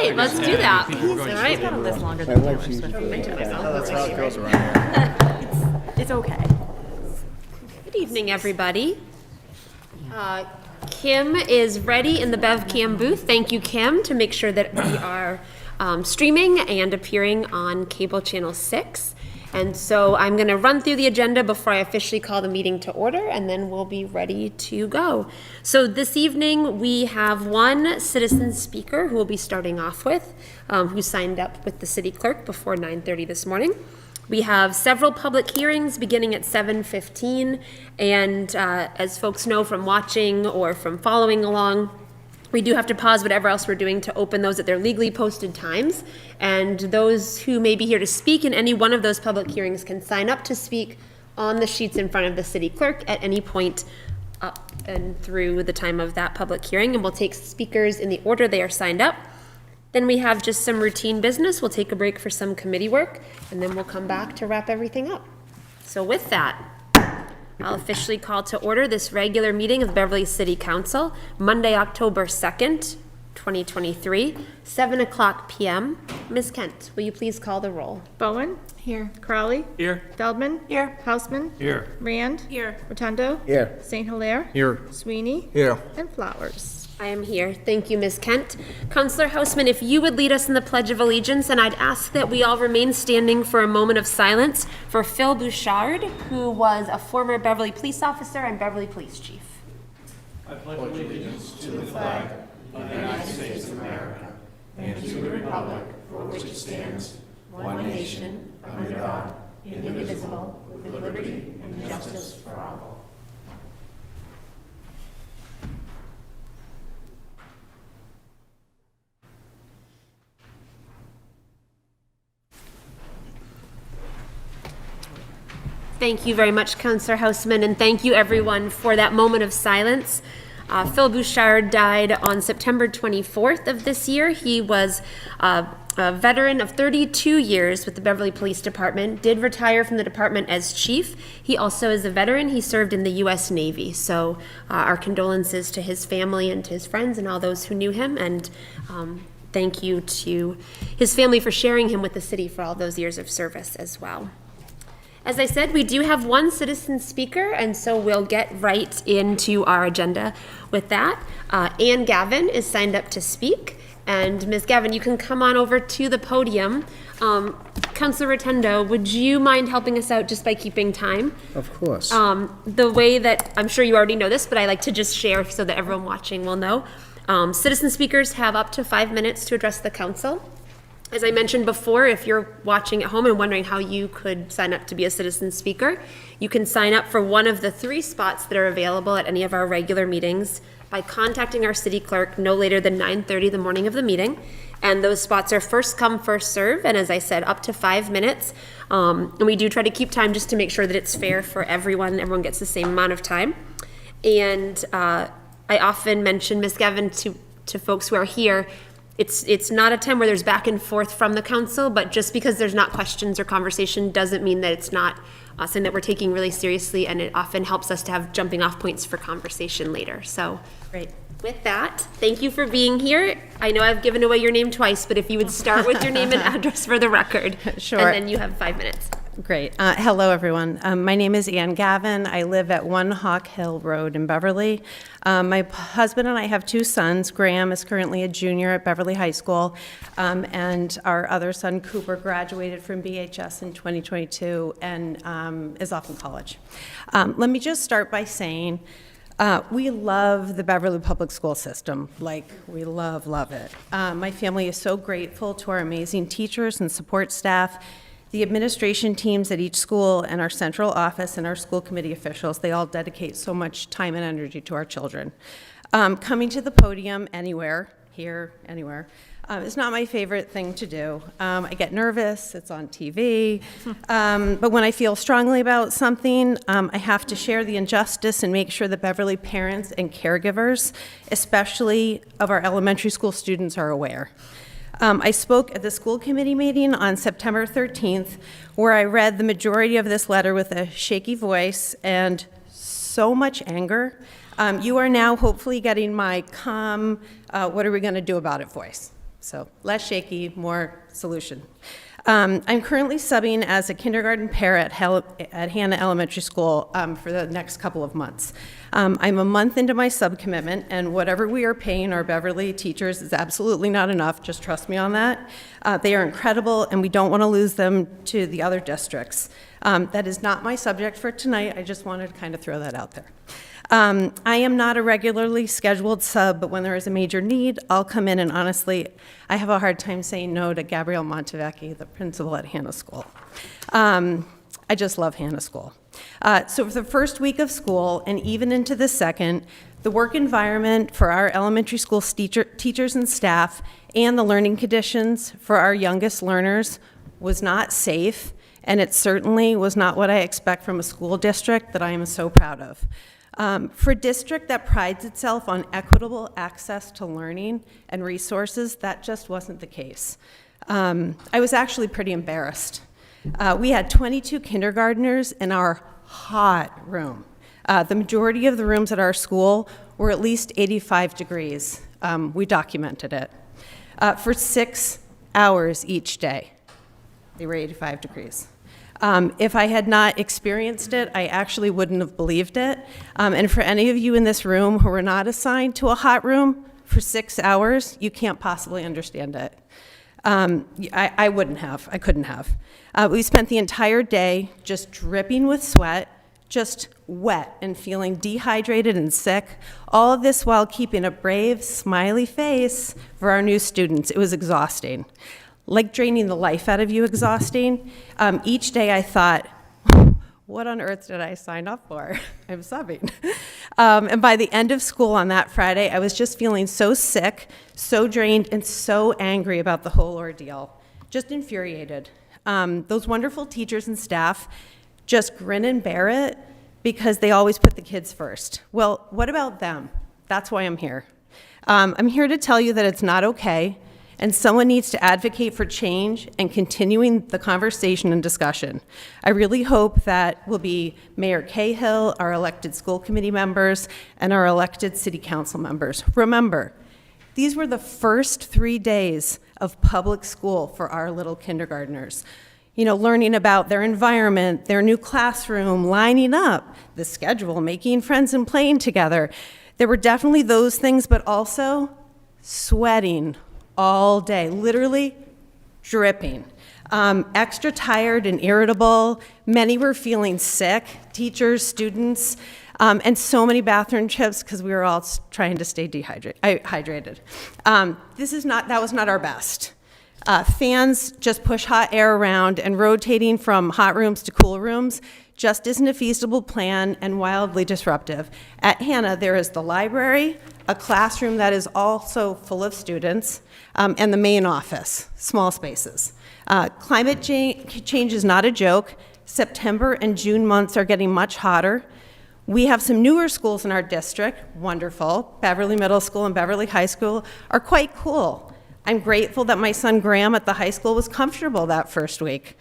right, let's do that. All right. Got a list longer than Taylor Swift. That's how it goes around here. It's okay. Good evening, everybody. Kim is ready in the BevCam booth. Thank you, Kim, to make sure that we are streaming and appearing on cable channel 6. And so I'm going to run through the agenda before I officially call the meeting to order, and then we'll be ready to go. So this evening we have one citizen speaker who we'll be starting off with, who signed up with the city clerk before 9:30 this morning. We have several public hearings beginning at 7:15, and as folks know from watching or from following along, we do have to pause whatever else we're doing to open those at their legally posted times. And those who may be here to speak in any one of those public hearings can sign up to speak on the sheets in front of the city clerk at any point up and through the time of that public hearing. And we'll take speakers in the order they are signed up. Then we have just some routine business. We'll take a break for some committee work, and then we'll come back to wrap everything up. So with that, I'll officially call to order this regular meeting of the Beverly City Council, Monday, October 2nd, 2023, 7 o'clock p.m. Ms. Kent, will you please call the roll? Bowen. Here. Crowley. Here. Feldman. Here. Hausman. Here. Rand. Here. Rotundo. Here. St. Hilaire. Here. Sweeney. Here. And Flowers. I am here. Thank you, Ms. Kent. Councilor Hausman, if you would lead us in the Pledge of Allegiance, and I'd ask that we all remain standing for a moment of silence for Phil Bouchard, who was a former Beverly police officer and Beverly police chief. I pledge allegiance to the flag of the United States of America and to the republic for which it stands, one nation, under God, indivisible, with liberty and justice for all. Thank you very much, Councilor Hausman, and thank you everyone for that moment of silence. Phil Bouchard died on September 24th of this year. He was a veteran of 32 years with the Beverly Police Department, did retire from the department as chief. He also is a veteran. He served in the U.S. Navy. So our condolences to his family and to his friends and all those who knew him, and thank you to his family for sharing him with the city for all those years of service as well. As I said, we do have one citizen speaker, and so we'll get right into our agenda with that. Ann Gavin is signed up to speak, and Ms. Gavin, you can come on over to the podium. Councilor Rotundo, would you mind helping us out just by keeping time? Of course. The way that, I'm sure you already know this, but I like to just share so that everyone watching will know. Citizen speakers have up to 5 minutes to address the council. As I mentioned before, if you're watching at home and wondering how you could sign up to be a citizen speaker, you can sign up for one of the 3 spots that are available at any of our regular meetings by contacting our city clerk no later than 9:30 the morning of the meeting. And those spots are first come, first serve, and as I said, up to 5 minutes. And we do try to keep time just to make sure that it's fair for everyone. Everyone gets the same amount of time. And I often mention, Ms. Gavin, to folks who are here, it's not a time where there's back and forth from the council, but just because there's not questions or conversation doesn't mean that it's not something that we're taking really seriously, and it often helps us to have jumping off points for conversation later. So Great. with that, thank you for being here. I know I've given away your name twice, but if you would start with your name and address for the record. Sure. And then you have 5 minutes. Great. Hello, everyone. My name is Ann Gavin. I live at 1 Hawk Hill Road in Beverly. My husband and I have 2 sons. Graham is currently a junior at Beverly High School, and our other son, Cooper, graduated from BHS in 2022 and is off in college. Let me just start by saying we love the Beverly Public School system. Like, we love it. My family is so grateful to our amazing teachers and support staff, the administration teams at each school, and our central office and our school committee officials. They all dedicate so much time and energy to our children. Coming to the podium anywhere, here, anywhere, is not my favorite thing to do. I get nervous, it's on TV, but when I feel strongly about something, I have to share the injustice and make sure that Beverly parents and caregivers, especially of our elementary school students, are aware. I spoke at the school committee meeting on September 13th, where I read the majority of this letter with a shaky voice and so much anger. You are now hopefully getting my calm, what are we going to do about it voice. So less shaky, more solution. I'm currently subbing as a kindergarten pair at Hannah Elementary School for the next couple of months. I'm a month into my sub-commitment, and whatever we are paying our Beverly teachers is absolutely not enough. Just trust me on that. They are incredible, and we don't want to lose them to the other districts. That is not my subject for tonight. I just wanted to kind of throw that out there. I am not a regularly scheduled sub, but when there is a major need, I'll come in, and honestly, I have a hard time saying no to Gabrielle Montevecchi, the principal at Hannah School. I just love Hannah School. So for the first week of school, and even into the second, the work environment for our elementary school teachers and staff and the learning conditions for our youngest learners was not safe, and it certainly was not what I expect from a school district that I am so proud of. For a district that prides itself on equitable access to learning and resources, that just wasn't the case. I was actually pretty embarrassed. We had 22 kindergartners in our hot room. The majority of the rooms at our school were at least 85 degrees. We documented it. For 6 hours each day, they were 85 degrees. If I had not experienced it, I actually wouldn't have believed it. And for any of you in this room who were not assigned to a hot room for 6 hours, you can't possibly understand it. I wouldn't have. I couldn't have. We spent the entire day just dripping with sweat, just wet and feeling dehydrated and sick, all of this while keeping a brave, smiley face for our new students. It was exhausting. Like draining the life out of you exhausting. Each day I thought, what on earth did I sign up for? I'm subbing. And by the end of school on that Friday, I was just feeling so sick, so drained, and so angry about the whole ordeal. Just infuriated. Those wonderful teachers and staff just grin and bear it because they always put the kids first. Well, what about them? That's why I'm here. I'm here to tell you that it's not okay, and someone needs to advocate for change and continuing the conversation and discussion. I really hope that will be Mayor Cahill, our elected school committee members, and our elected city council members. Remember, these were the first 3 days of public school for our little kindergartners. You know, learning about their environment, their new classroom, lining up, the schedule, making friends and playing together. There were definitely those things, but also sweating all day, literally dripping. Extra tired and irritable. Many were feeling sick, teachers, students, and so many bathroom trips because we were all trying to stay hydrated. That was not our best. Fans just push hot air around, and rotating from hot rooms to cool rooms just isn't a feasible plan and wildly disruptive. At Hannah, there is the library, a classroom that is also full of students, and the main office, small spaces. Climate change is not a joke. September and June months are getting much hotter. We have some newer schools in our district, wonderful. Beverly Middle School and Beverly High School are quite cool. I'm grateful that my son Graham at the high school was comfortable that first week.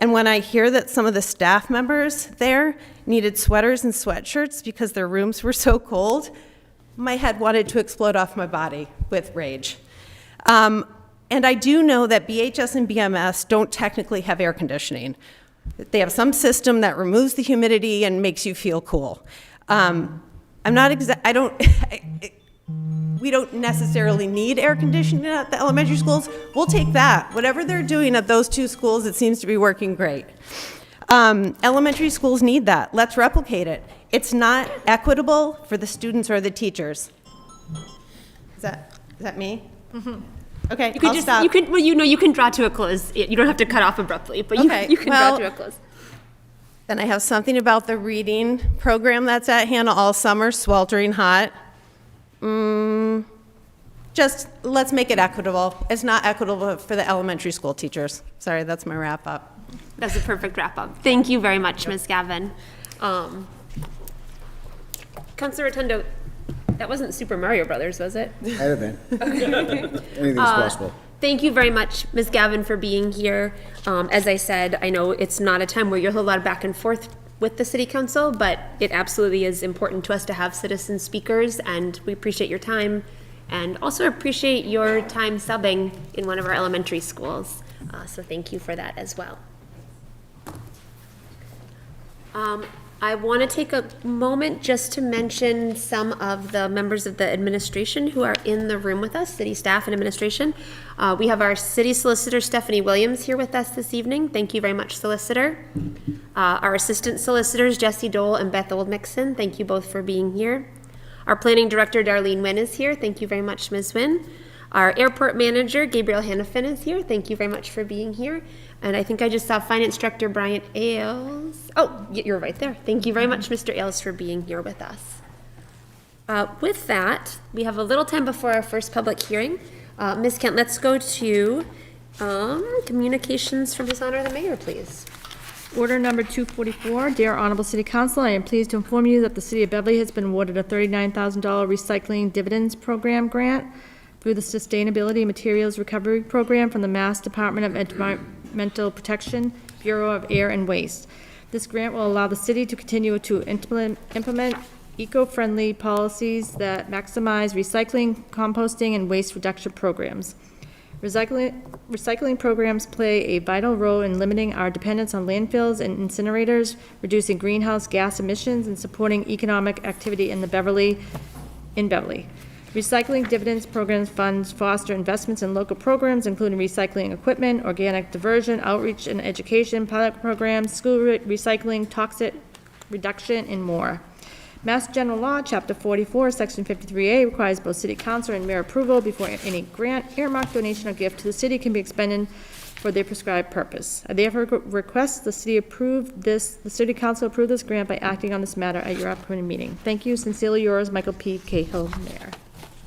And when I hear that some of the staff members there needed sweaters and sweatshirts because their rooms were so cold, my head wanted to explode off my body with rage. And I do know that BHS and BMS don't technically have air conditioning. They have some system that removes the humidity and makes you feel cool. We don't necessarily need air conditioning at the elementary schools. We'll take that. Whatever they're doing at those two schools, it seems to be working great. Elementary schools need that. Let's replicate it. It's not equitable for the students or the teachers. Is that me? Mm-hmm. Okay, You can stop. you can draw to a close. You don't have to cut off abruptly, but you can draw to a close. Then I have something about the reading program that's at Hannah all summer, sweltering hot. Just let's make it equitable. It's not equitable for the elementary school teachers. Sorry, that's my wrap up. That's a perfect wrap up. Thank you very much, Ms. Gavin. Councilor Rotundo, that wasn't Super Mario Brothers, was it? Might have been. Anything's possible. Thank you very much, Ms. Gavin, for being here. As I said, I know it's not a time where you'll have a lot of back and forth with the City Council, but it absolutely is important to us to have citizen speakers, and we appreciate your time and also appreciate your time subbing in one of our elementary schools. So thank you for that as well. I want to take a moment just to mention some of the members of the administration who are in the room with us, city staff and administration. We have our city solicitor, Stephanie Williams, here with us this evening. Thank you very much, solicitor. Our assistant solicitors, Jesse Dole and Beth Oldmixon. Thank you both for being here. Our planning director, Darlene Nguyen, is here. Thank you very much, Ms. Nguyen. Our airport manager, Gabriel Hannafin, is here. Thank you very much for being here. And I think I just saw finance director Bryant Ailes. Oh, you're right there. Thank you very much, Mr. Ailes, for being here with us. With that, we have a little time before our first public hearing. Ms. Kent, let's go to communications from His Honor the Mayor, please. Order number 244, Dear Honorable City Council, I am pleased to inform you that the City of Beverly has been awarded a $39,000 recycling dividends program grant through the Sustainability Materials Recovery Program from the Mass Department of Environmental Protection, Bureau of Air and Waste. This grant will allow the city to continue to implement eco-friendly policies that maximize recycling, composting, and waste reduction programs. Recycling programs play a vital role in limiting our dependence on landfills and incinerators, reducing greenhouse gas emissions, and supporting economic activity in Beverly. Recycling dividends programs funds foster investments in local programs, including recycling equipment, organic diversion, outreach and education, pilot programs, school recycling, toxic reduction, and more. Mass General Law, Chapter 44, Section 53A requires both City Council and Mayor approval before any grant, earmark, donation, or gift to the city can be expended for their prescribed purpose. I therefore request the City Council approve this grant by acting on this matter at your upcoming meeting. Thank you. Sincerely yours, Michael P. Cahill, Mayor.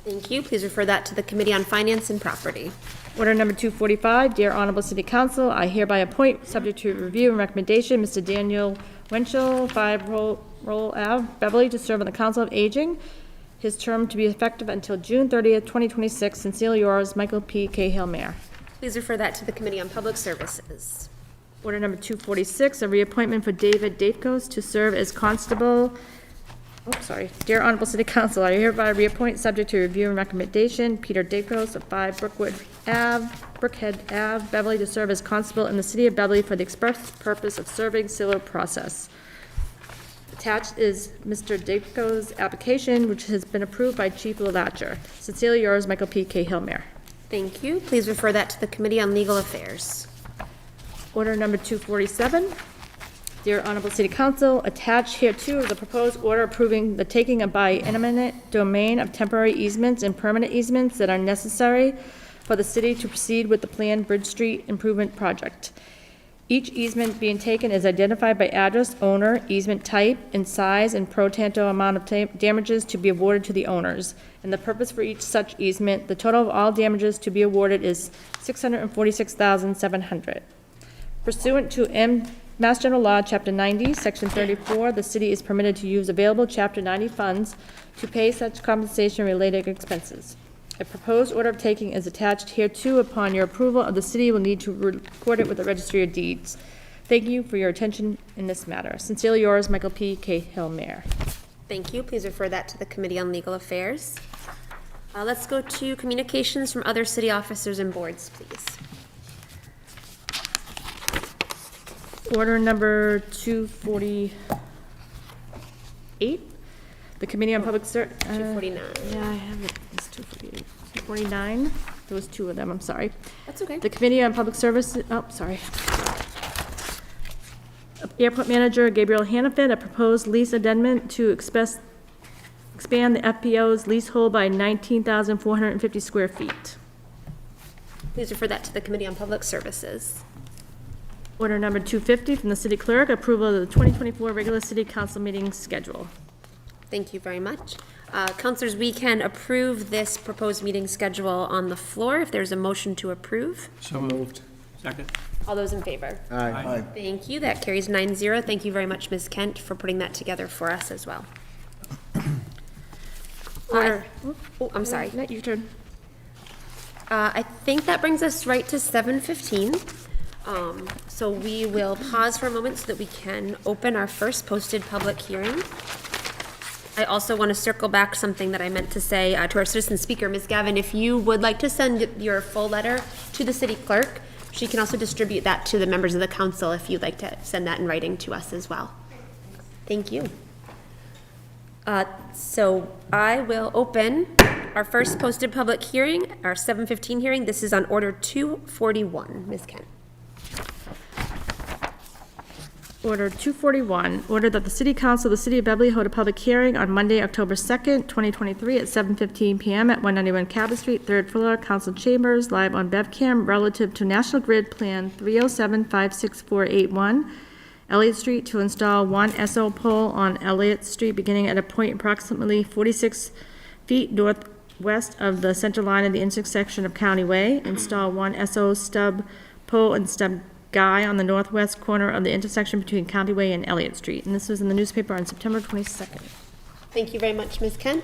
Thank you. Please refer that to the Committee on Finance and Property. Order number 245, Dear Honorable City Council, I hereby appoint, subject to review and recommendation, Mr. Daniel Winchell, 5 Roll Ave, Beverly, to serve on the Council of Aging. His term to be effective until June 30th, 2026. Sincerely yours, Michael P. Cahill, Mayor. Please refer that to the Committee on Public Services. Order number 246, a reappointment for David Dafkos to serve as constable. Dear Honorable City Council, I hereby reappoint, subject to review and recommendation, Peter Dafkos of 5 Brookhead Ave, Beverly, to serve as constable in the City of Beverly for the express purpose of serving civil process. Attached is Mr. Dafkos' application, which has been approved by Chief Lalatcher. Sincerely yours, Michael P. Cahill, Mayor. Thank you. Please refer that to the Committee on Legal Affairs. Order number 247. Dear Honorable City Council, attached hereto is the proposed order approving the taking of by eminent domain of temporary easements and permanent easements that are necessary for the city to proceed with the planned Bridge Street Improvement Project. Each easement being taken is identified by address, owner, easement type, and size, and pro tanto amount of damages to be awarded to the owners. And the purpose for each such easement, the total of all damages to be awarded is $646,700. Pursuant to Mass General Law, Chapter 90, Section 34, the city is permitted to use available Chapter 90 funds to pay such compensation-related expenses. A proposed order of taking is attached hereto. Upon your approval of the city will need to record it with the Registry of Deeds. Thank you for your attention in this matter. Sincerely yours, Michael P. Cahill, Mayor. Thank you. Please refer that to the Committee on Legal Affairs. Let's go to communications from other city officers and boards, please. Order number 248. The Committee on Public Service. 249. Yeah, I have it. It's 248. 249. There was 2 of them. I'm sorry. That's okay. The Committee on Public Service. Oh, sorry. Airport Manager Gabriel Hannafin, a proposed lease addendum to expand the FPO's leasehold by 19,450 square feet. Please refer that to the Committee on Public Services. Order number 250 from the City Clerk, approval of the 2024 regular City Council meeting schedule. Thank you very much. Councilors, we can approve this proposed meeting schedule on the floor if there's a motion to approve. So moved. Second. All those in favor? Aye. Thank you. That carries 9-0. Thank you very much, Ms. Kent, for putting that together for us as well. I'm sorry. No, your turn. I think that brings us right to 7:15. So we will pause for a moment so that we can open our first posted public hearing. I also want to circle back something that I meant to say to our citizen speaker, Ms. Gavin. If you would like to send your full letter to the city clerk, she can also distribute that to the members of the council if you'd like to send that in writing to us as well. Thank you. So I will open our first posted public hearing, our 7:15 hearing. This is on Order 241. Ms. Kent. Order 241, order that the City Council of the City of Beverly hold a public hearing on Monday, October 2nd, 2023 at 7:15 PM at 191 Cabot Street, 3rd floor, Council Chambers, live on BevCam relative to National Grid Plan 307-56481, Elliott Street, to install one SO pole on Elliott Street beginning at a point approximately 46 feet northwest of the center line of the intersection of County Way. Install one SO stub pole and stub guy on the northwest corner of the intersection between County Way and Elliott Street. And this was in the newspaper on September 22nd. Thank you very much, Ms. Kent.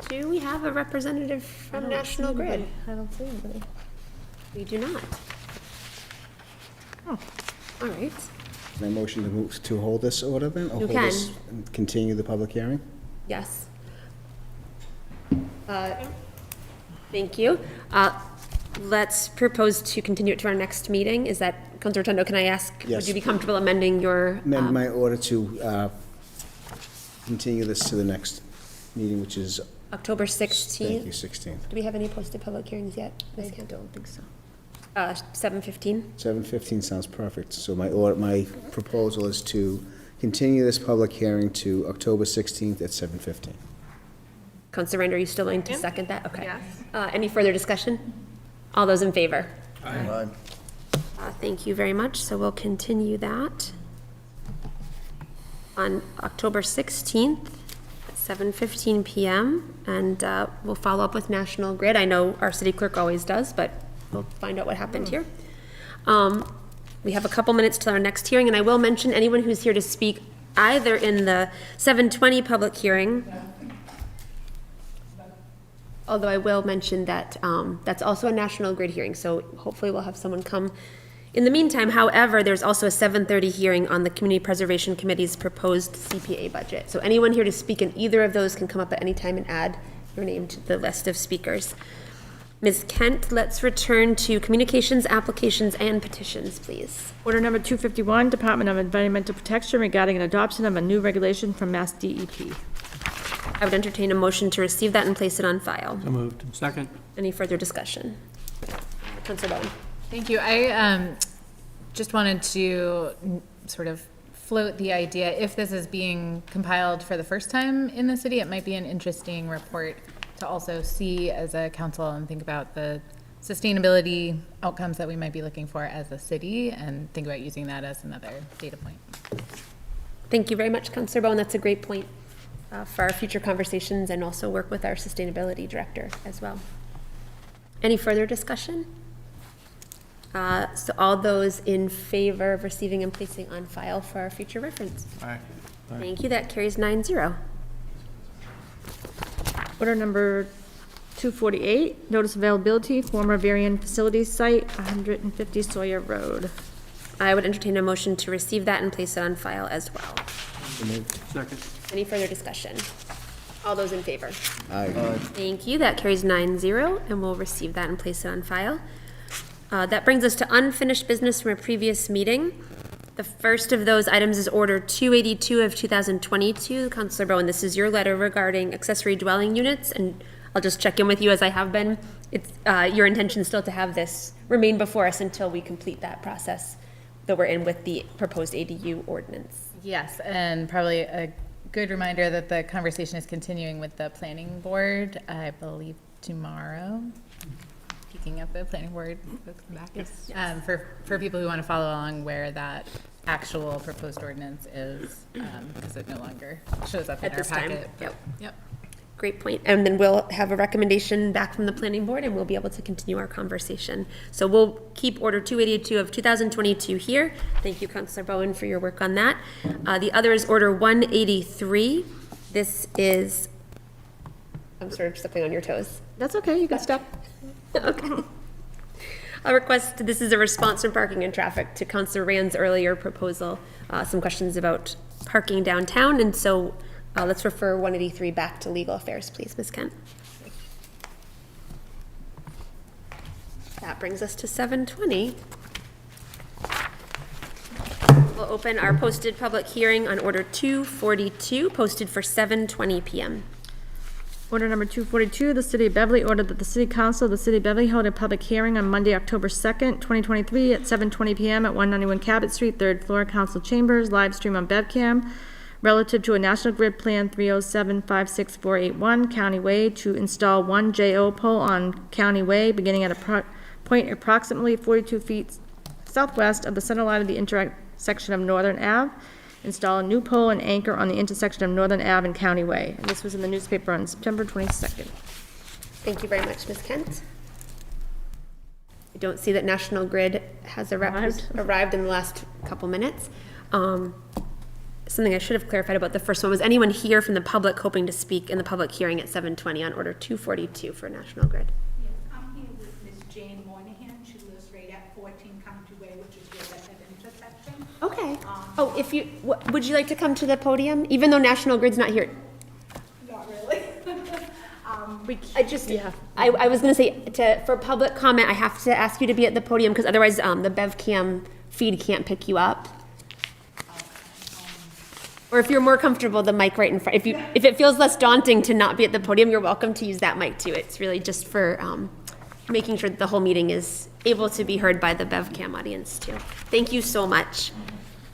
Do we have a representative from National Grid? I don't see anybody. We do not. Oh. All right. Can I motion to move to hold this order then? Or You hold this can. and continue the public hearing? Yes. Thank you. Let's propose to continue it to our next meeting. Is that, Councilor Rotundo, can I ask, would Yes. you be comfortable amending your? Amend my order to continue this to the next meeting, which is, October thank 16th? you, 16th. Do we have any posted public hearings yet? Ms. Kent? Don't think so. 7:15? 7:15 sounds perfect. So my proposal is to continue this public hearing to October 16th at 7:15. Councilor Rander, are you still willing to second that? Okay. Yes. Any further discussion? All those in favor? Aye. Thank you very much. So we'll continue that on October 16th at 7:15 PM. And we'll follow up with National Grid. I know our city clerk always does, but we'll find out what happened here. We have a couple minutes till our next hearing, and I will mention anyone who's here to speak either in the 7:20 public hearing, although I will mention that that's also a National Grid hearing, so hopefully we'll have someone come in the meantime. However, there's also a 7:30 hearing on the Community Preservation Committee's proposed CPA budget. So anyone here to speak in either of those can come up at any time and add your name to the list of speakers. Ms. Kent, let's return to communications, applications, and petitions, please. Order number 251, Department of Environmental Protection regarding an adoption of a new regulation from Mass DEP. I would entertain a motion to receive that and place it on file. So moved. Second. Any further discussion? Councilor Bowen. Thank you. I just wanted to sort of float the idea, if this is being compiled for the first time in the city, it might be an interesting report to also see as a council and think about the sustainability outcomes that we might be looking for as a city and think about using that as another data point. Thank you very much, Councilor Bowen. That's a great point for our future conversations, and also work with our sustainability director as well. Any further discussion? So all those in favor of receiving and placing on file for our future reference? Aye. Thank you. That carries 9-0. Order number 248, notice availability, former Varian Facilities Site, 150 Sawyer Road. I would entertain a motion to receive that and place it on file as well. Second. Any further discussion? All those in favor? Aye. Thank you. That carries 9-0, and we'll receive that and place it on file. That brings us to unfinished business from a previous meeting. The first of those items is Order 282 of 2022. Councilor Bowen, this is your letter regarding accessory dwelling units, and I'll just check in with you as I have been. It's your intention still to have this remain before us until we complete that process that we're in with the proposed ADU ordinance. Yes, and probably a good reminder that the conversation is continuing with the planning board, I believe tomorrow. Peeking at the planning board, folks come back. Yes. For people who want to follow along where that actual proposed ordinance is, because it no longer shows up in At our this time, packet. yep. Yep. Great point. And then we'll have a recommendation back from the planning board, and we'll be able to continue our conversation. So we'll keep Order 282 of 2022 here. Thank you, Councilor Bowen, for your work on that. The other is Order 183. This is, I'm sort of stepping on your toes. That's okay, you can stop. Okay. A request, this is a response from Parking and Traffic to Councilor Rand's earlier proposal, some questions about parking downtown, and so Let's refer 183 back to legal affairs, please, Ms. Kent. That brings us to 7:20. We'll open our posted public hearing on Order 242, posted for 7:20 PM. Order number 242, the City of Beverly ordered that the City Council of the City of Beverly hold a public hearing on Monday, October 2nd, 2023 at 7:20 PM at 191 Cabot Street, 3rd floor, Council Chambers, live stream on BevCam, relative to a National Grid Plan 307-56481 County Way to install one JO pole on County Way beginning at a point approximately 42 feet southwest of the center line of the intersection of Northern Ave. Install a new pole and anchor on the intersection of Northern Ave and County Way. And this was in the newspaper on September 22nd. Thank you very much, Ms. Kent. I don't see that National Grid has arrived in the last couple minutes. Something I should have clarified about the first one, was anyone here from the public hoping to speak in the public hearing at 7:20 on Order 242 for National Grid? Yes, I'm here with Ms. Jane Moynihan. She lives right at 14 County Way, which is where that intersection. Okay. Oh, if you, would you like to come to the podium, even though National Grid's not here? Not really. I was gonna say, for public comment, I have to ask you to be at the podium, because otherwise, the BevCam feed can't pick you up. Or if you're more comfortable, the mic right in front. If it feels less daunting to not be at the podium, you're welcome to use that mic too. It's really just for making sure that the whole meeting is able to be heard by the BevCam audience too. Thank you so much.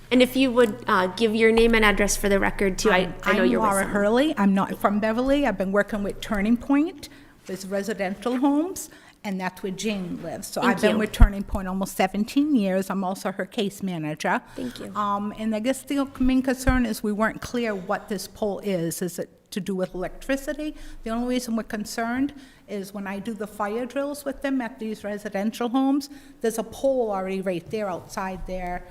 And if you would give your name and address for the record too, I know you're with I'm Laura someone. Hurley. I'm not from Beverly. I've been working with Turning Point with residential homes, and that's where Jane lives. So Thank I've been you. with Turning Point almost 17 years. I'm also her case manager. Thank you. And I guess the main concern is we weren't clear what this pole is. Is it to do with electricity? The only reason we're concerned is when I do the fire drills with them at these residential homes, there's a pole already right there outside their,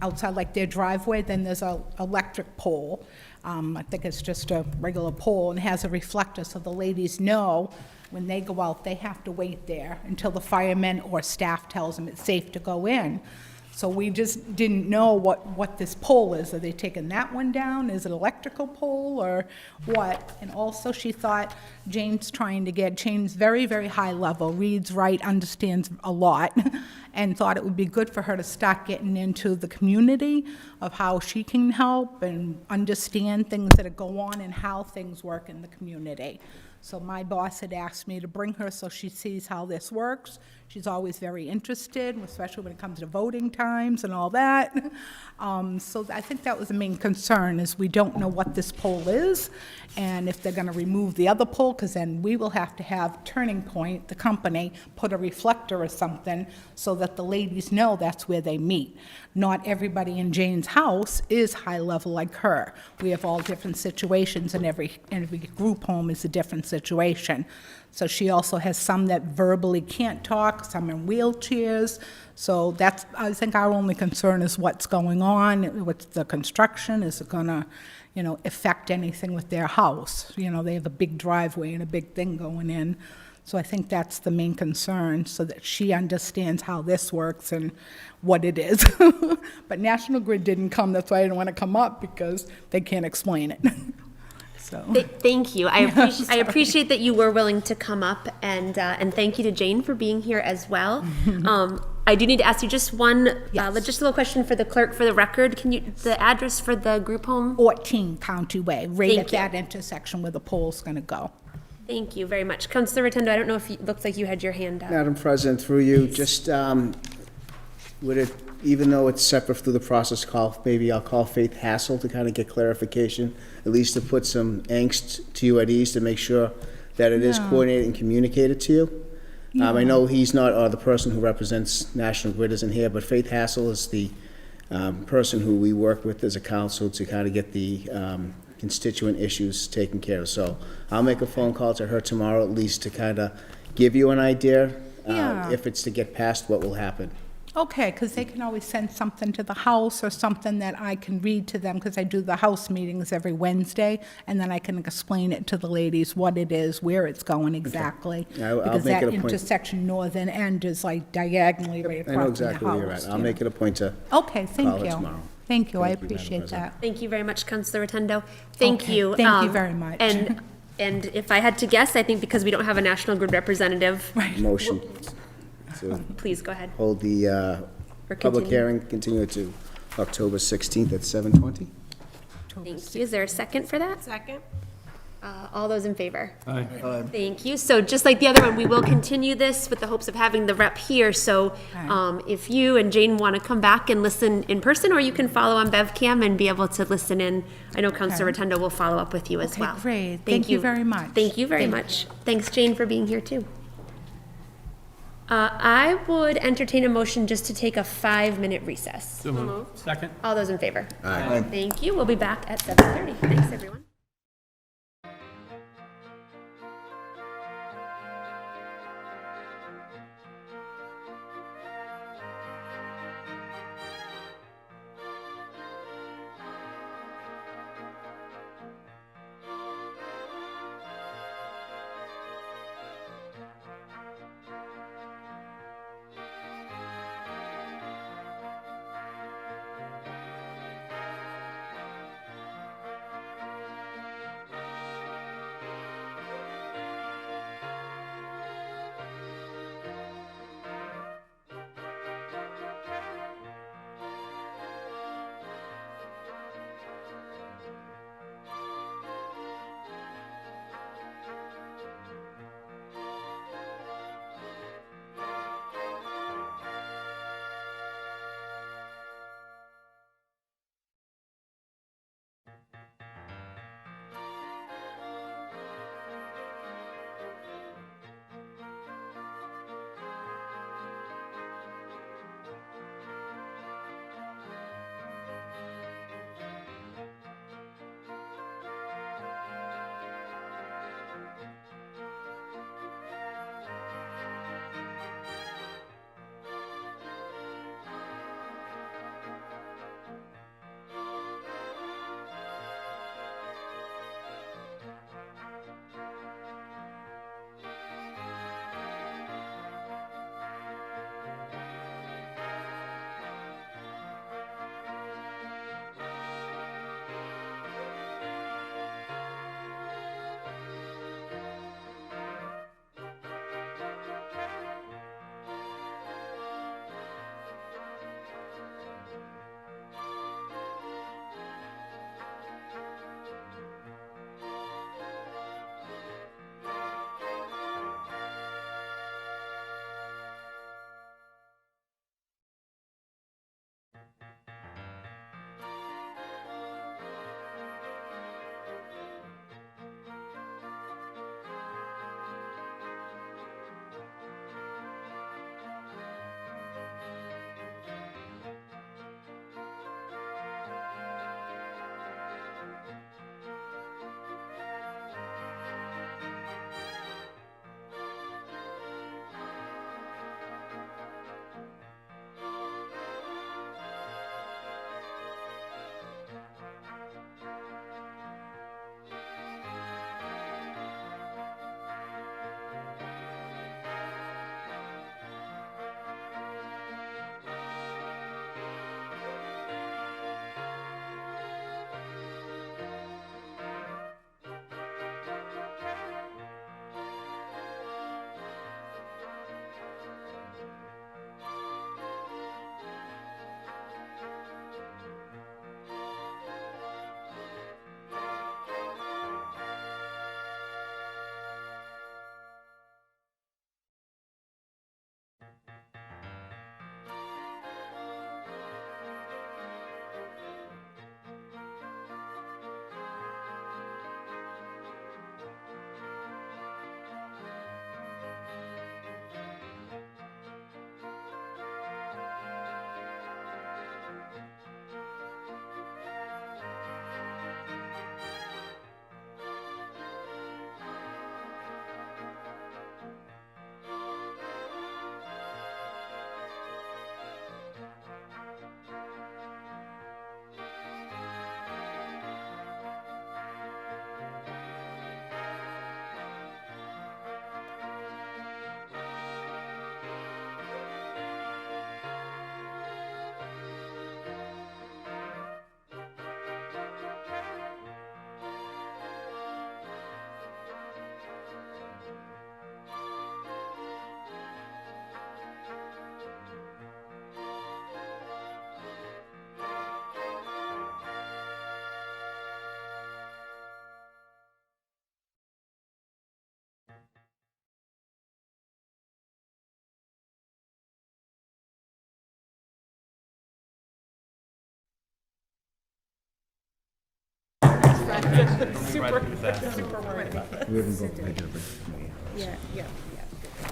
outside like their driveway, then there's a electric pole. I think it's just a regular pole and has a reflector, so the ladies know when they go out, they have to wait there until the firemen or staff tells them it's safe to go in. So we just didn't know what this pole is. Are they taking that one down? Is it an electrical pole or what? And also she thought Jane's very, very high level, reads, writes, understands a lot, and thought it would be good for her to start getting into the community of how she can help and understand things that go on and how things work in the community. So my boss had asked me to bring her so she sees how this works. She's always very interested, especially when it comes to voting times and all that. So I think that was the main concern, is we don't know what this pole is, and if they're going to remove the other pole, because then we will have to have Turning Point, the company, put a reflector or something so that the ladies know that's where they meet. Not everybody in Jane's house is high level like her. We have all different situations, and every group home is a different situation. So she also has some that verbally can't talk, some in wheelchairs. So that's, I think our only concern is what's going on with the construction. Is it gonna, affect anything with their house? They have a big driveway and a big thing going in. So I think that's the main concern, so that she understands how this works and what it is. But National Grid didn't come, that's why I didn't want to come up, because they can't explain it. So. Thank you. I appreciate that you were willing to come up, and thank you to Jane for being here as well. I do need to ask you just one logistical question for the clerk for the record. Can you, the address for the group home? 14 County Way, right Thank at you. that intersection where the pole's going to go. Thank you very much. Councilor Rotundo, I don't know if it looks like you had your hand up. Madam President, through you, just, would it, even though it's separate through the process, maybe I'll call Faith Hassel to kind of get clarification, at least to put some angst to you at ease, to make sure that it is coordinated and communicated to you. I know he's not, the person who represents National Grid isn't here, but Faith Hassel is the person who we work with as a council to kind of get the constituent issues taken care of. So I'll make a phone call to her tomorrow, at least to kind of give you an idea, if it's to get past what will happen. Okay, because they can always send something to the house or something that I can read to them, because I do the house meetings every Wednesday, and then I can explain it to the ladies what it is, where it's going exactly. Okay. I'll Because make that it a point. intersection northern end is like diagonally right I know across from the exactly where you're house. at. I'll make it a point to Okay, thank call her you. tomorrow. Thank you, I Thank you, Madam appreciate President. that. Thank you very much, Councilor Rotundo. Thank Okay, you. thank you very much. And if I had to guess, I think because we don't have a National Grid representative, Motion to please go ahead. hold the Or public continue. hearing, continue it to October 16th at 7:20. Thank you. Is there a second for that? Second? All those in favor? Aye. Thank you. So just like the other one, we will continue this with the hopes of having the rep here. So if you and Jane want to come back and listen in person, or you can follow on BevCam and be able to listen in. I know Councilor Okay. Rotundo will follow up with you as Okay, well. great. Thank you very much. Thank you very much. Thanks, Jane, for being here too. I would entertain a motion just to take a 5-minute recess. So moved. Second. All those in favor? Aye. Thank you. We'll be back at 7:30. Thanks, everyone.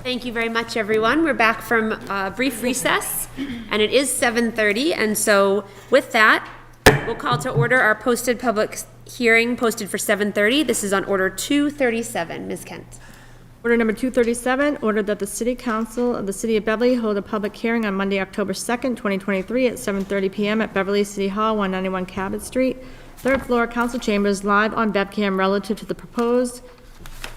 Thank you very much, everyone. We're back from a brief recess, and it is 7:30, and so with that, we'll call to order our posted public hearing posted for 7:30. This is on order 237. Ms. Kent. Order number 237, ordered that the City Council of the City of Beverly hold a public hearing on Monday, October 2nd, 2023 at 7:30 PM at Beverly City Hall, 191 Cabot Street, third floor, council chambers, live on BevCam relative to the proposed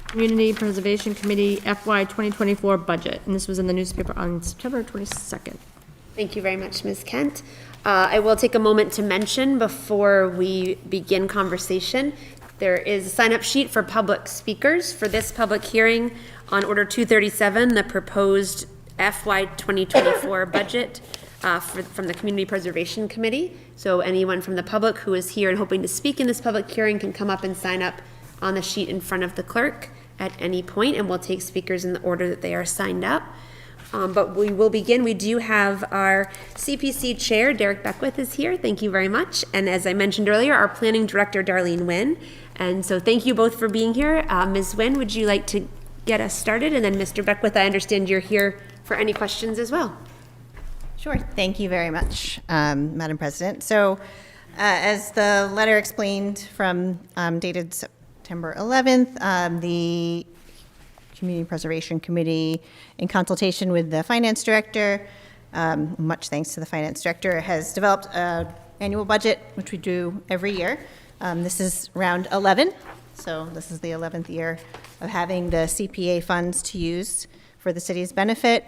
Community Preservation Committee FY 2024 budget. And this was in the newspaper on September 22nd. Thank you very much, Ms. Kent. I will take a moment to mention before we begin conversation, there is a sign-up sheet for public speakers for this public hearing on Order 237, the proposed FY 2024 budget from the Community Preservation Committee. So anyone from the public who is here and hoping to speak in this public hearing can come up and sign up on the sheet in front of the clerk at any point, and we'll take speakers in the order that they are signed up. But we will begin. We do have our CPC Chair, Derek Beckwith, is here. Thank you very much. And as I mentioned earlier, our Planning Director, Darlene Nguyen. And so thank you both for being here. Ms. Nguyen, would you like to get us started? And then Mr. Beckwith, I understand you're here for any questions as well. Sure. Thank you very much, Madam President. So as the letter explained from dated September 11th, the Community Preservation Committee, in consultation with the Finance Director, much thanks to the Finance Director, has developed an annual budget, which we do every year. This is round 11, so this is the 11th year of having the CPA funds to use for the city's benefit.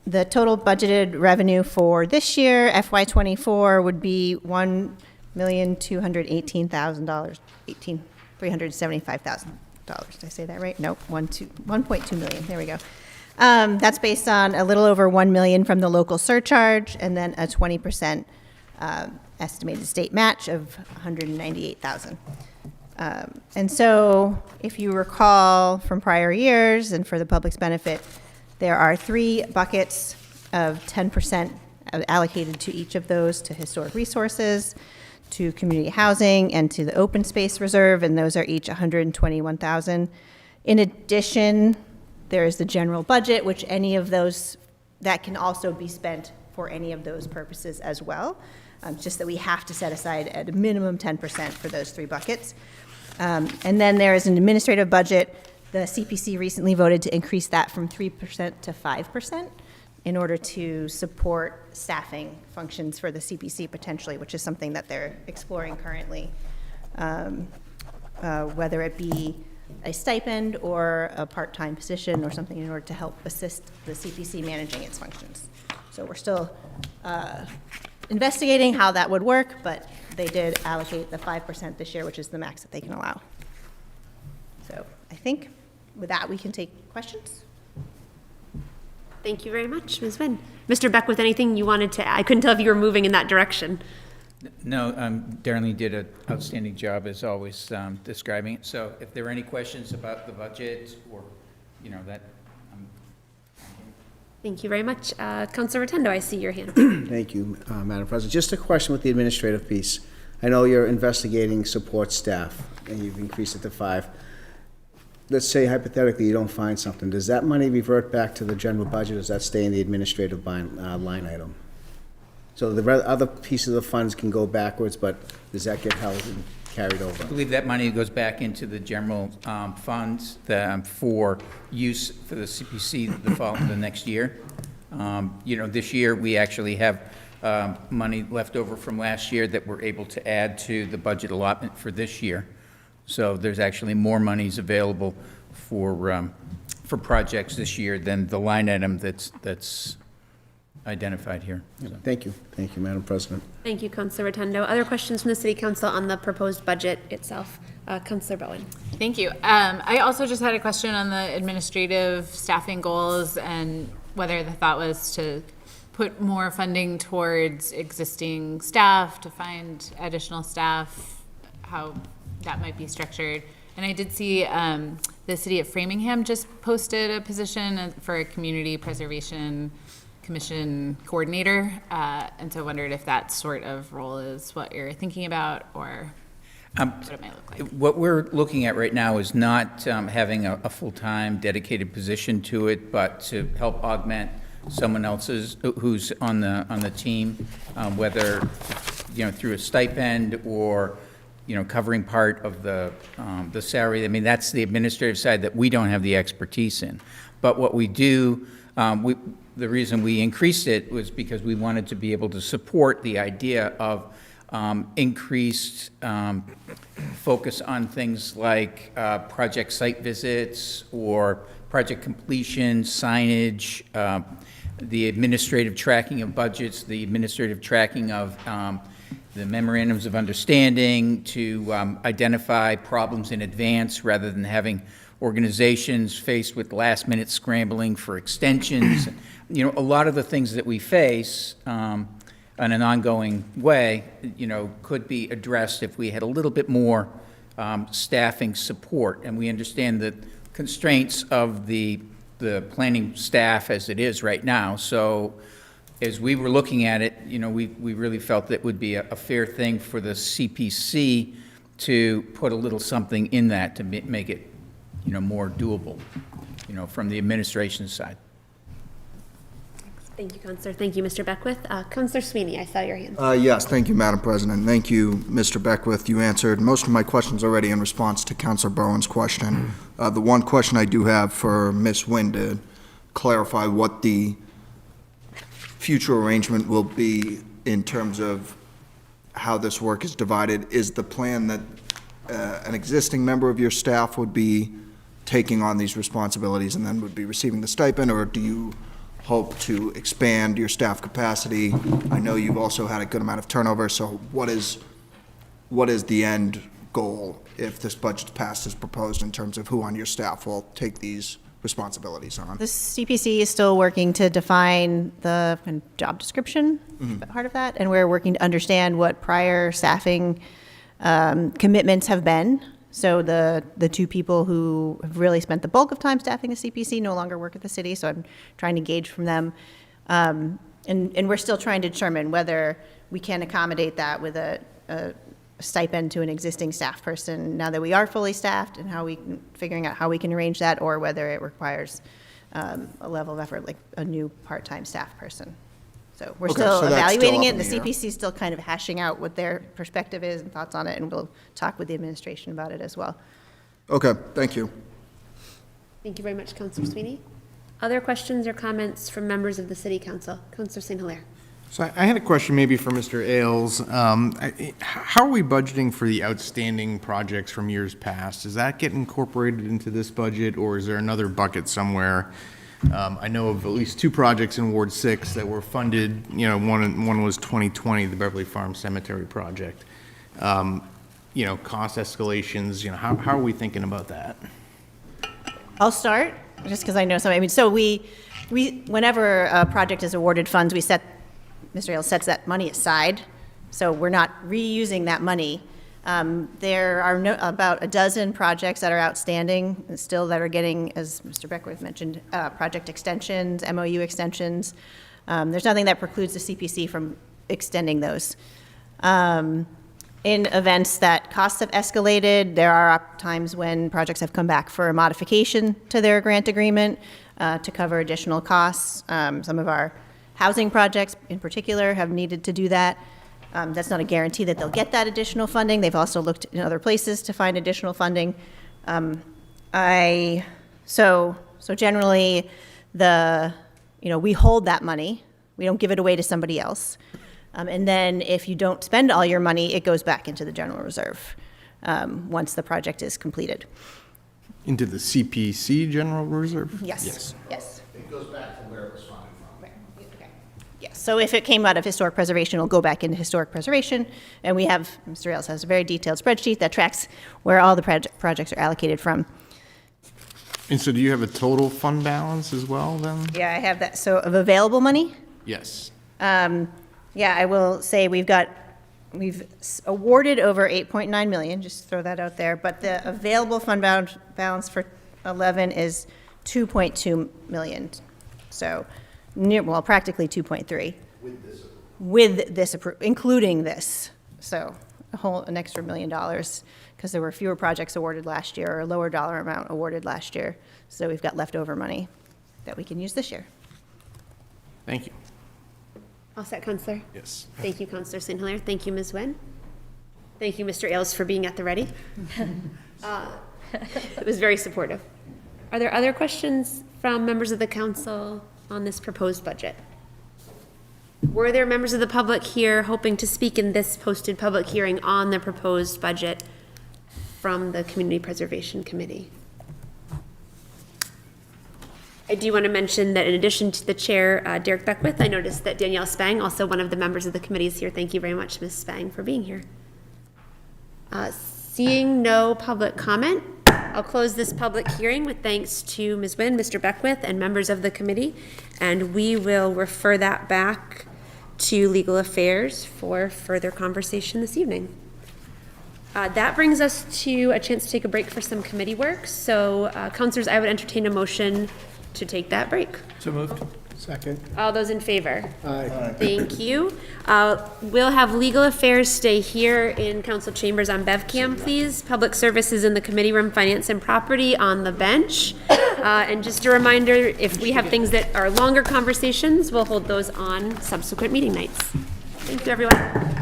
The total budgeted revenue for this year, FY '24, would be $1,218,000, $375,000. Did I say that right? No, 1.2 million. There we go. That's based on a little over 1 million from the local surcharge, and then a 20% estimated state match of 198,000. And so, if you recall from prior years, and for the public's benefit, there are 3 buckets of 10% allocated to each of those, to historic resources, to community housing, and to the open space reserve, and those are each 121,000. In addition, there is the general budget, which any of those, that can also be spent for any of those purposes as well. Just that we have to set aside at a minimum 10% for those 3 buckets. And then there is an administrative budget. The CPC recently voted to increase that from 3% to 5% in order to support staffing functions for the CPC potentially, which is something that they're exploring currently, whether it be a stipend or a part-time position or something in order to help assist the CPC managing its functions. So we're still investigating how that would work, but they did allocate the 5% this year, which is the max that they can allow. So I think with that, we can take questions. Thank you very much, Ms. Nguyen. Mr. Beckwith, anything you wanted to add? I couldn't tell if you were moving in that direction. No, Darlene did an outstanding job, as always, describing it. So if there are any questions about the budget or, that. Thank you very much. Councilor Rotundo, I see your hand. Thank you, Madam President. Just a question with the administrative piece. I know you're investigating support staff, and you've increased it to 5. Let's say hypothetically you don't find something. Does that money revert back to the general budget, or does that stay in the administrative line item? So the other piece of the funds can go backwards, but does that get held and carried over? I believe that money goes back into the general funds for use for the CPC the next year. This year we actually have money left over from last year that we're able to add to the budget allotment for this year. So there's actually more monies available for projects this year than the line item that's identified here. So. Thank you, Madam President. Thank you, Councilor Rotundo. Other questions from the City Council on the proposed budget itself? Councilor Bowen. Thank you. I also just had a question on the administrative staffing goals and whether the thought was to put more funding towards existing staff, to find additional staff, how that might be structured. And I did see the City of Framingham just posted a position for a Community Preservation Commission coordinator, and so I wondered if that sort of role is what you're thinking about, or... That's what it might look like. What we're looking at right now is not having a full-time dedicated position to it, but to help augment someone else's who's on the team, whether, through a stipend or, covering part of the salary. I mean, that's the administrative side that we don't have the expertise in. But what we do, the reason we increased it was because we wanted to be able to support the idea of increased focus on things like project site visits or project completion, signage, the administrative tracking of budgets, the administrative tracking of the memorandums of understanding, to identify problems in advance rather than having organizations faced with last-minute scrambling for extensions. A lot of the things that we face on an ongoing way, could be addressed if we had a little bit more staffing support. And we understand the constraints of the planning staff as it is right now. So as we were looking at it, we really felt that it would be a fair thing for the CPC to put a little something in that to make it, more doable, from the administration side. Thank you, Counselor. Thank you, Mr. Beckwith. Counselor Sweeney, I saw your hand. Yes, thank you, Madam President. Thank you, Mr. Beckwith. You answered most of my questions already in response to Councilor Bowen's question. The one question I do have for Ms. Nguyen to clarify what the future arrangement will be in terms of how this work is divided. Is the plan that an existing member of your staff would be taking on these responsibilities and then would be receiving the stipend, or do you hope to expand your staff capacity? I know you've also had a good amount of turnover, so what is the end goal if this budget's passed as proposed in terms of who on your staff will take these responsibilities on? The CPC is still working to define the job description, part of that, and we're working to understand what prior staffing commitments have been. So the two people who have really spent the bulk of time staffing the CPC no longer work at the city, so I'm trying to gauge from them. And we're still trying to determine whether we can accommodate that with a stipend to an existing staff person now that we are fully staffed, and figuring out how we can arrange that, or whether it requires a level of effort like a new part-time staff person. So we're still evaluating it, and the CPC is still kind of hashing out what their perspective is and thoughts on it, and we'll talk with the administration about it as well. Okay, thank you. Thank you very much, Counselor Sweeney. Other questions or comments from members of the City Council? Counselor St. Hilaire. So I had a question maybe for Mr. Ailes. How are we budgeting for the outstanding projects from years past? Does that get incorporated into this budget, or is there another bucket somewhere? I know of at least two projects in Ward 6 that were funded. One was 2020, the Beverly Farm Cemetery project. Cost escalations, how are we thinking about that? I'll start, just because I know something. So we whenever a project is awarded funds, Mr. Ailes sets that money aside, so we're not reusing that money. There are about a dozen projects that are outstanding and still that are getting, as Mr. Beckwith mentioned, project extensions, MOU extensions. There's nothing that precludes the CPC from extending those. In events that costs have escalated, there are times when projects have come back for a modification to their grant agreement to cover additional costs. Some of our housing projects in particular have needed to do that. That's not a guarantee that they'll get that additional funding. They've also looked in other places to find additional funding. So generally, we hold that money. We don't give it away to somebody else. And then if you don't spend all your money, it goes back into the general reserve once the project is completed. Into the CPC General Reserve? Yes. Yes. It goes back to where it was funded from. Yes, so if it came out of historic preservation, it'll go back into historic preservation, and Mr. Ailes has a very detailed spreadsheet that tracks where all the projects are allocated from. And so do you have a total fund balance as well, then? Yeah, I have that. So of available money? Yes. Yeah, I will say we've awarded over 8.9 million, just throw that out there, but the available fund balance for 11 is 2.2 million. So practically 2.3. With this including this. So an extra $1 million, because there were fewer projects awarded last year, or a lower dollar amount awarded last year. So we've got leftover money that we can use this year. Thank you. All set, Counselor? Yes. Thank you, Counselor St. Hilaire. Thank you, Ms. Nguyen. Thank you, Mr. Ailes, for being at the ready. It was very supportive. Are there other questions from members of the council on this proposed budget? Were there members of the public here hoping to speak in this posted public hearing on the proposed budget from the Community Preservation Committee? I do want to mention that in addition to the chair, Derek Beckwith, I noticed that Danielle Spang, also one of the members of the committee, is here. Thank you very much, Ms. Spang, for being here. Seeing no public comment, I'll close this public hearing with thanks to Ms. Nguyen, Mr. Beckwith, and members of the committee, and we will refer that back to Legal Affairs for further conversation this evening. That brings us to a chance to take a break for some committee work. So, councilors, I would entertain a motion to take that break. So moved. Second. All those in favor? Aye. Thank you. We'll have Legal Affairs stay here in council chambers on BevCam, please. Public Services in the committee room, Finance and Property on the bench. And just a reminder, if we have things that are longer conversations, we'll hold those on subsequent meeting nights. Thank you, everyone.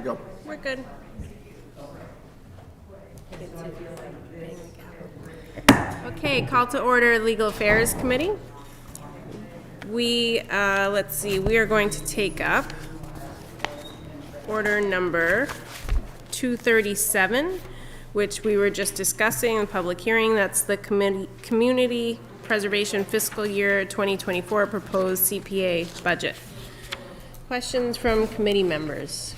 Go. We're good. Okay, call to order Legal Affairs Committee. Let's see, we are going to take up order number 237, which we were just discussing in the public hearing. That's the Community Preservation Fiscal Year 2024 proposed CPA budget. Questions from committee members?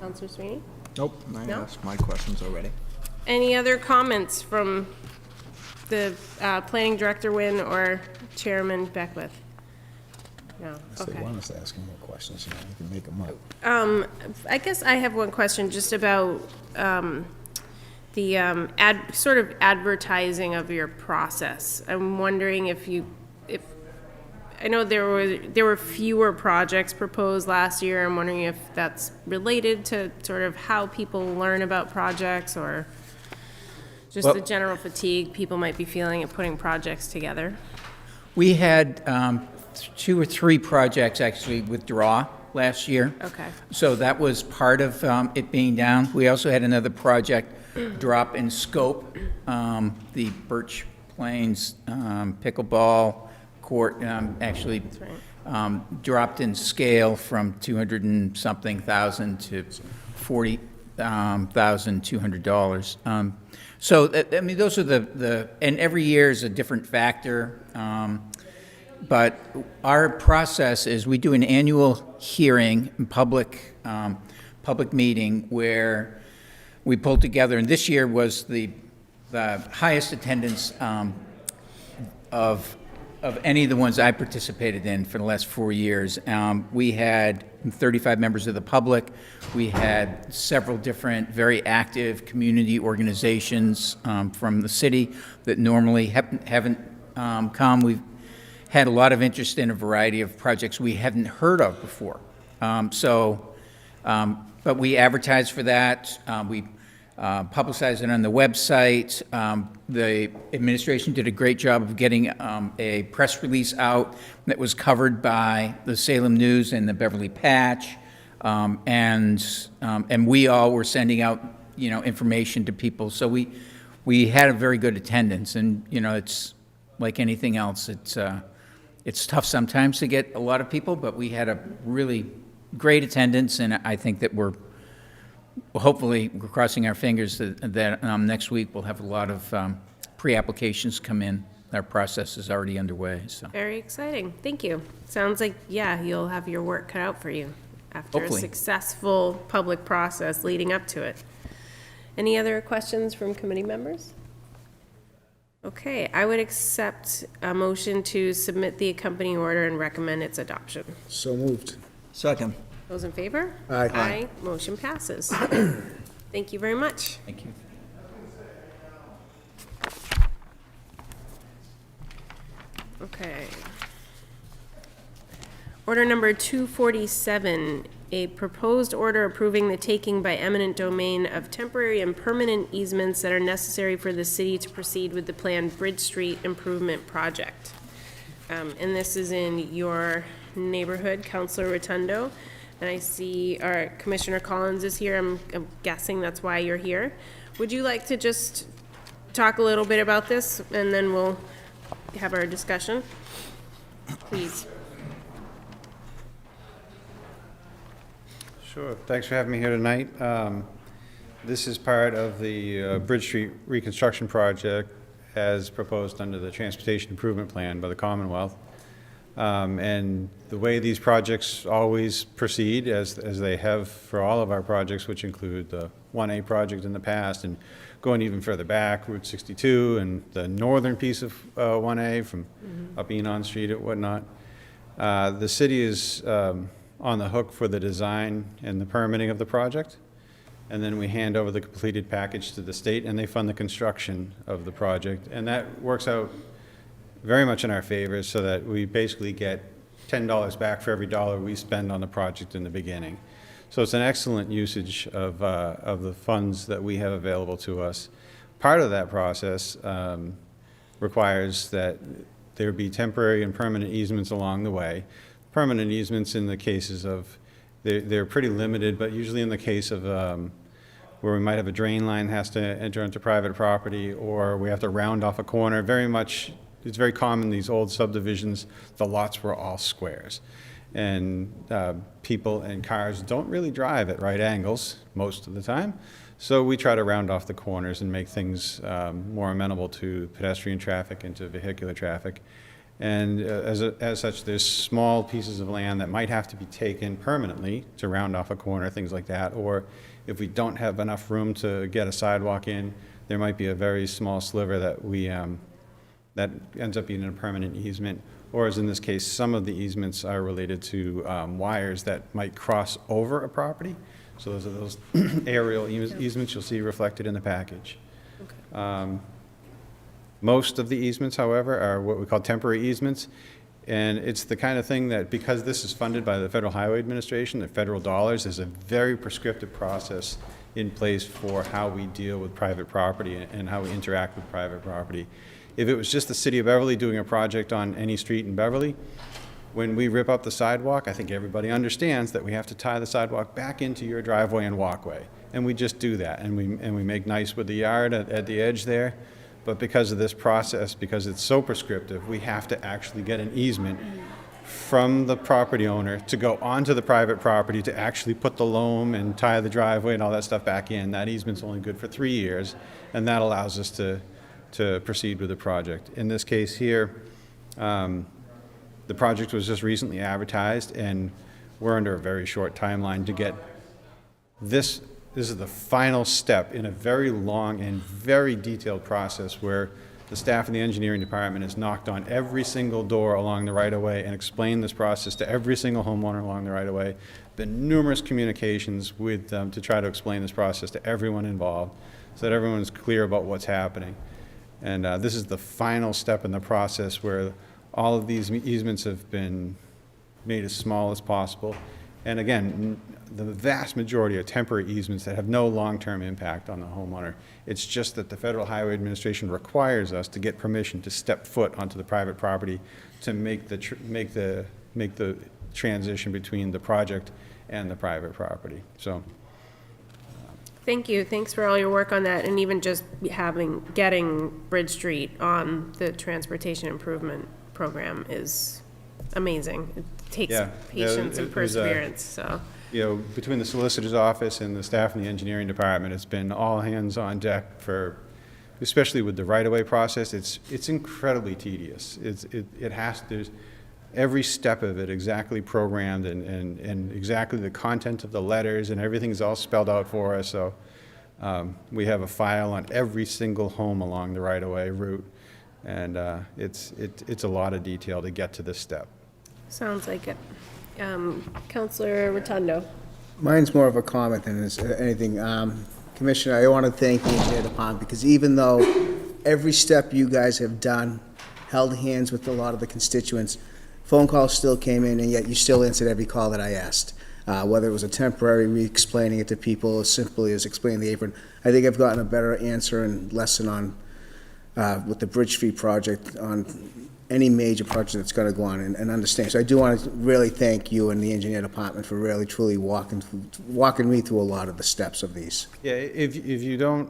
Counselor Sweeney? Nope, I No? asked my questions already. Any other comments from the planning director Nguyen or Chairman Beckwith? No, If they okay. want us to ask them more questions, you know, we can make them up. I guess I have one question just about the sort of advertising of your process. I'm wondering if I know there were fewer projects proposed last year. I'm wondering if that's related to sort of how people learn about projects, or just Well, the general fatigue people might be feeling at putting projects together. We had 2 or 3 projects actually withdraw last year. Okay. So that was part of it being down. We also had another project drop in scope, the Birch Plains pickleball court actually dropped in scale from 200 and something thousand to $40,200. So, I mean, those are and every year is a different factor. But our process is we do an annual hearing, public meeting, where we pull together, and this year was the highest attendance of of any of the ones I participated in for the last 4 years. We had 35 members of the public. We had several different very active community organizations from the city that normally haven't come. We've had a lot of interest in a variety of projects we hadn't heard of before. But we advertised for that. We publicized it on the website. The administration did a great job of getting a press release out that was covered by the Salem News and the Beverly Patch, and we all were sending out, information to people. So we had a very good attendance, and it's like anything else. It's tough sometimes to get a lot of people, but we had a really great attendance, and I think that we're crossing our fingers that next week we'll have a lot of pre-applications come in. Our process is already underway, so. Very exciting. Thank you. Sounds like, you'll have your work cut out for you after Hopefully. a successful public process leading up to it. Any other questions from committee members? Okay, I would accept a motion to submit the accompanying order and recommend its adoption. So moved. Second. Those in favor? Aye. Aye. Motion passes. Thank you very much. Thank you. Okay. Order number 247, a proposed order approving the taking by eminent domain of temporary and permanent easements that are necessary for the city to proceed with the planned Bridge Street Improvement Project. And this is in your neighborhood, Councilor Rotundo. And I see our Commissioner Collins is here. I'm guessing that's why you're here. Would you like to just talk a little bit about this, and then we'll have our discussion? Please. Sure. Thanks for having me here tonight. This is part of the Bridge Street reconstruction project as proposed under the Transportation Improvement Plan by the Commonwealth. And the way these projects always proceed, as they have for all of our projects, which include the 1A project in the past and going even further back, Route 62 and the northern piece of 1A from up Enon Street and whatnot. The city is on the hook for the design and the permitting of the project. And then we hand over the completed package to the state, and they fund the construction of the project. And that works out very much in our favor, so that we basically get $10 back for every dollar we spend on the project in the beginning. So it's an excellent usage of the funds that we have available to us. Part of that process requires that there be temporary and permanent easements along the way. Permanent easements in the cases of, they're pretty limited, but usually in the case of where we might have a drain line has to enter into private property, or we have to round off a corner. It's very common, these old subdivisions, the lots were all squares. And people and cars don't really drive at right angles most of the time. So we try to round off the corners and make things more amenable to pedestrian traffic and to vehicular traffic. And as such, there's small pieces of land that might have to be taken permanently to round off a corner, things like that. Or if we don't have enough room to get a sidewalk in, there might be a very small sliver that that ends up being a permanent easement. Or as in this case, some of the easements are related to wires that might cross over a property. So those are those aerial easements you'll see reflected in the package. Okay. Most of the easements, however, are what we call temporary easements. And it's the kind of thing that, because this is funded by the Federal Highway Administration, the federal dollars, there's a very prescriptive process in place for how we deal with private property and how we interact with private property. If it was just the city of Beverly doing a project on any street in Beverly, when we rip up the sidewalk, I think everybody understands that we have to tie the sidewalk back into your driveway and walkway. And we just do that, and we make nice with the yard at the edge there. But because of this process, because it's so prescriptive, we have to actually get an easement from the property owner to go onto the private property to actually put the loam and tie the driveway and all that stuff back in. That easement's only good for 3 years, and that allows us to proceed with the project. In this case here, the project was just recently advertised, and we're under a very short timeline to get this. This is the final step in a very long and very detailed process where the staff in the engineering department has knocked on every single door along the right-of-way and explained this process to every single homeowner along the right-of-way. Been numerous communications with them to try to explain this process to everyone involved so that everyone's clear about what's happening. And this is the final step in the process where all of these easements have been made as small as possible. And again, the vast majority are temporary easements that have no long-term impact on the homeowner. It's just that the Federal Highway Administration requires us to get permission to step foot onto the private property to make the transition between the project and the private property. So, Thank you. Thanks for all your work on that, and even just getting Bridge Street on the transportation improvement program is amazing. It takes Yeah. patience Yeah, and it was, perseverance, so. you know, between the solicitor's office and the staff in the engineering department, it's been all hands on deck for, especially with the right-of-way process. It's incredibly tedious. There's every step of it exactly programmed and exactly the content of the letters and everything's all spelled out for us. So we have a file on every single home along the right-of-way route, and it's a lot of detail to get to this step. Sounds like it. Counselor Rotundo. Mine's more of a comment than anything. Commissioner, I want to thank the engineer department, because even though every step you guys have done, held hands with a lot of the constituents, phone calls still came in, and yet you still answered every call that I asked. Whether it was a temporary re-explaining it to people, as simply as explaining the apron. I think I've gotten a better answer and lesson on, with the Bridge Street project, on any major project that's going to go on, and understand. So I do want to really thank you and the engineer department for really, truly walking me through a lot of the steps of these. Yeah, if you don't,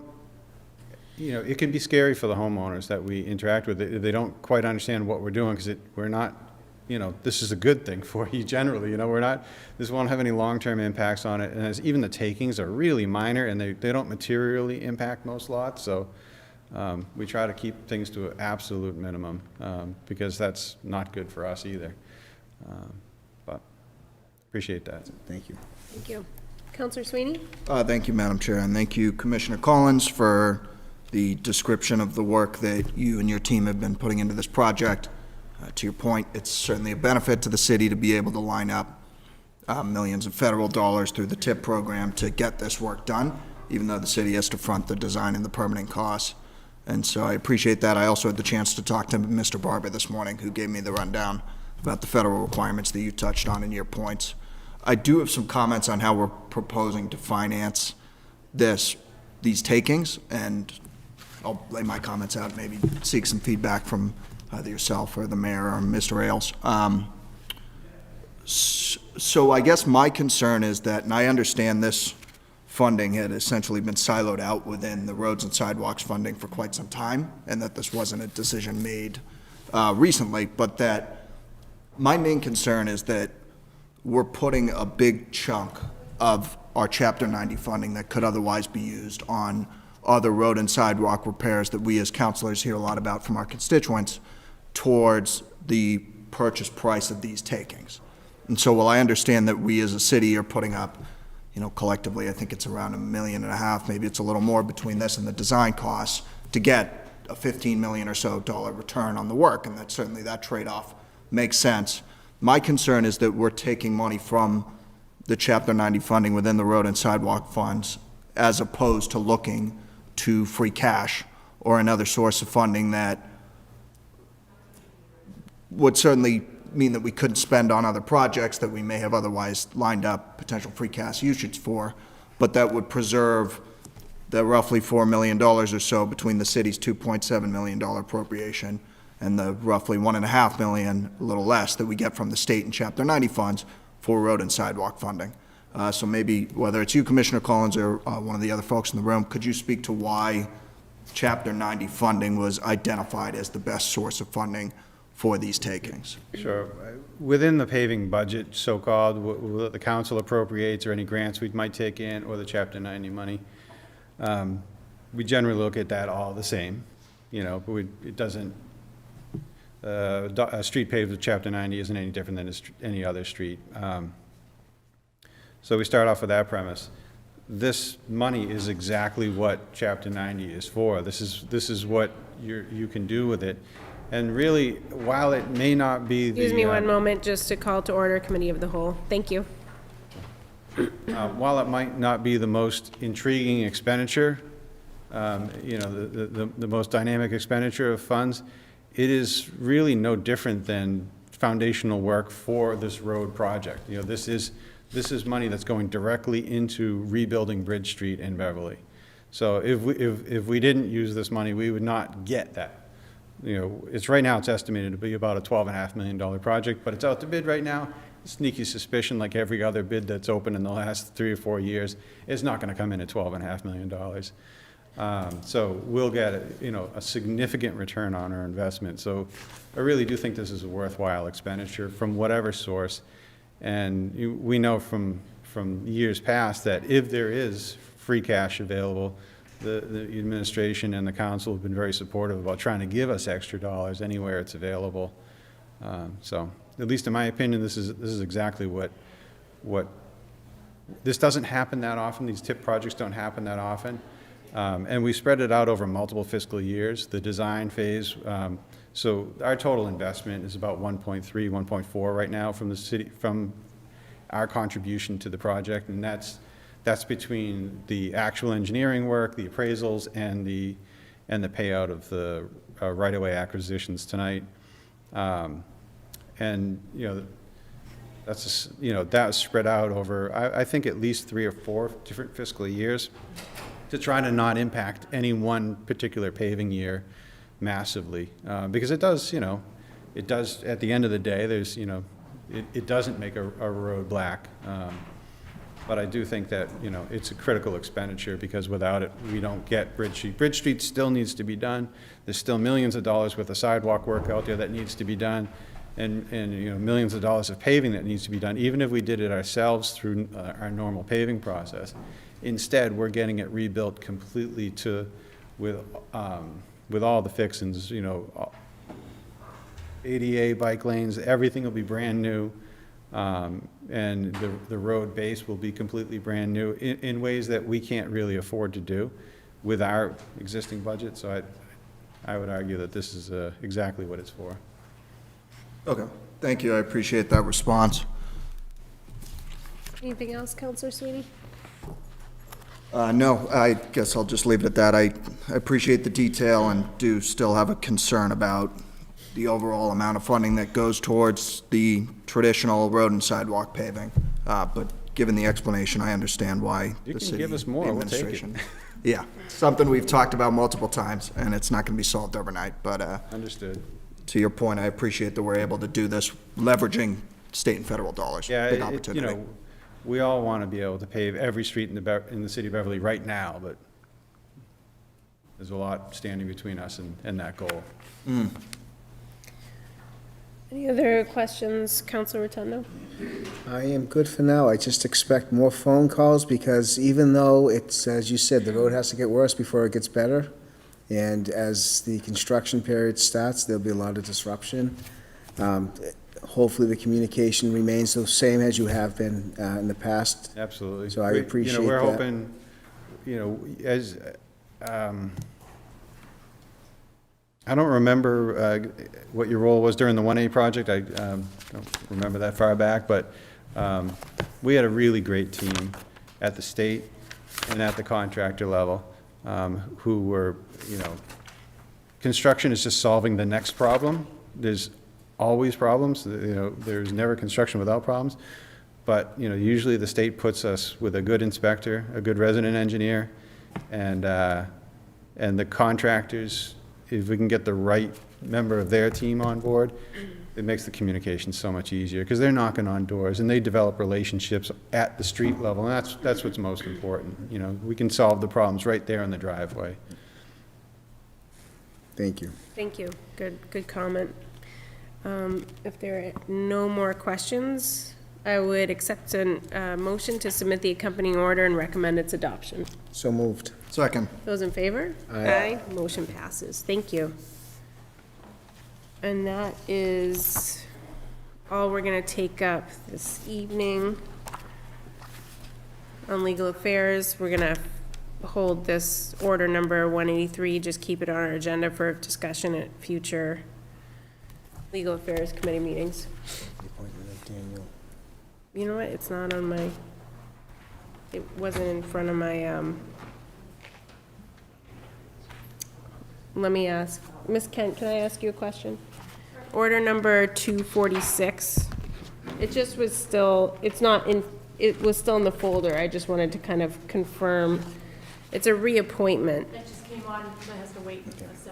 you know, it can be scary for the homeowners that we interact with. They don't quite understand what we're doing, because we're not, you know, this is a good thing for you generally. You know, this won't have any long-term impacts on it. And even the takings are really minor, and they don't materially impact most lots. So we try to keep things to an absolute minimum, because that's not good for us either. But appreciate that. Thank you. Thank you. Counselor Sweeney? Thank you, Madam Chair, and thank you, Commissioner Collins, for the description of the work that you and your team have been putting into this project. To your point, it's certainly a benefit to the city to be able to line up millions of federal dollars through the TIP program to get this work done, even though the city has to front the design and the permitting costs. And so I appreciate that. I also had the chance to talk to Mr. Barber this morning, who gave me the rundown about the federal requirements that you touched on in your points. I do have some comments on how we're proposing to finance these takings, and I'll lay my comments out, maybe seek some feedback from either yourself or the mayor or Mr. Ailes. So I guess my concern is that, and I understand this funding had essentially been siloed out within the roads and sidewalks funding for quite some time, and that this wasn't a decision made recently, but that my main concern is that we're putting a big chunk of our Chapter 90 funding that could otherwise be used on other road and sidewalk repairs that we as councilors hear a lot about from our constituents towards the purchase price of these takings. And so while I understand that we as a city are putting up, you know, collectively, I think it's around $1.5 million, maybe it's a little more between this and the design costs to get a $15 million or so return on the work, and that certainly that trade-off makes sense. My concern is that we're taking money from the Chapter 90 funding within the road and sidewalk funds as opposed to looking to free cash or another source of funding that would certainly mean that we couldn't spend on other projects that we may have otherwise lined up potential free cash usage for, but that would preserve the roughly $4 million or so between the city's $2.7 million appropriation and the roughly $1.5 million, a little less, that we get from the state and Chapter 90 funds for road and sidewalk funding. So maybe, whether it's you, Commissioner Collins, or one of the other folks in the room, could you speak to why Chapter 90 funding was identified as the best source of funding for these takings? Sure. Within the paving budget, so-called, what the council appropriates or any grants we might take in, or the Chapter 90 money, we generally look at that all the same, you know, but it doesn't, a street paved with Chapter 90 isn't any different than any other street. So we start off with that premise. this money is exactly what Chapter 90 is for. This is what you can do with it. And really, while it may not be the... Excuse me one moment, just to call to order Committee of the Whole. Thank you. While it might not be the most intriguing expenditure, you know, the most dynamic expenditure of funds, it is really no different than foundational work for this road project. You know, this is money that's going directly into rebuilding Bridge Street in Beverly. So if we didn't use this money, we would not get that. You know, it's right now, it's estimated to be about a $12.5 million project, but it's out to bid right now. Sneaky suspicion, like every other bid that's open in the last 3 or 4 years, is not going to come in at $12.5 million. So we'll get, you know, a significant return on our investment. So I really do think this is a worthwhile expenditure from whatever source. And we know from years past that if there is free cash available, the administration and the council have been very supportive about trying to give us extra dollars anywhere it's available. So, at least in my opinion, this is exactly what this doesn't happen that often. These TIP projects don't happen that often, and we spread it out over multiple fiscal years. The design phase. So our total investment is about 1.3, 1.4 right now from the city, from our contribution to the project, and that's between the actual engineering work, the appraisals, and the payout of the right-of-way acquisitions tonight. And you know, that's that was spread out over I think at least 3 or 4 different fiscal years to try to not impact any one particular paving year massively, because it does, it does at the end of the day. There's, it doesn't make a road black. But I do think that, it's a critical expenditure, because without it, we don't get Bridge Street. Bridge Street still needs to be done. There's still millions of dollars worth of sidewalk work out there that needs to be done, and millions of dollars of paving that needs to be done, even if we did it ourselves through our normal paving process. Instead, we're getting it rebuilt completely with all the fixings, ADA bike lanes, everything will be brand new. And the road base will be completely brand new in ways that we can't really afford to do with our existing budget. So I would argue that this is exactly what it's for. Okay, thank you. I appreciate that response. Anything else, Councilor Sweeney? No, I guess I'll just leave it at that. I appreciate the detail and do still have a concern about the overall amount of funding that goes towards the traditional road and sidewalk paving. But given the explanation, I understand why You the can city give us more, we'll take it. administration. Yeah, something we've talked about multiple times, and it's not going to be solved overnight. But Understood. to your point, I appreciate that we're able to do this leveraging state and federal dollars. Yeah, Big opportunity. we all want to be able to pave every street in the city of Beverly right now, but there's a lot standing between us and that goal. Any other questions, Councilor Rotundo? I am good for now. I just expect more phone calls, because even though it's, as you said, the road has to get worse before it gets better, and as the construction period starts, there'll be a lot of disruption. Hopefully, the communication remains the same as you have been in the past. Absolutely. So I appreciate that. We're hoping, as, I don't remember what your role was during the 1A project. I don't remember that far back, but we had a really great team at the state and at the contractor level who were, construction is just solving the next problem. There's always problems. There's never construction without problems. But, usually the state puts us with a good inspector, a good resident engineer, and the contractors. If we can get the right member of their team on board, it makes the communication so much easier, because they're knocking on doors and they develop relationships at the street level, and that's what's most important. We can solve the problems right there in the driveway. Thank you. Thank you. Good comment. If there are no more questions, I would accept a motion to submit the accompanying order and recommend its adoption. So moved. Second. Those in favor? Aye. Motion passes. Thank you. And that is all we're going to take up this evening. on legal affairs. We're gonna hold this order number 183, just keep it on our agenda for discussion at future legal affairs committee meetings. You know what, it's not on my, it wasn't in front of my, let me ask, Ms. Kent, can I ask you a question? Order number 246, it just was still, it's not in, it was still in the folder, I just wanted to kind of confirm. It's a reappointment. That just came on, that has to wait.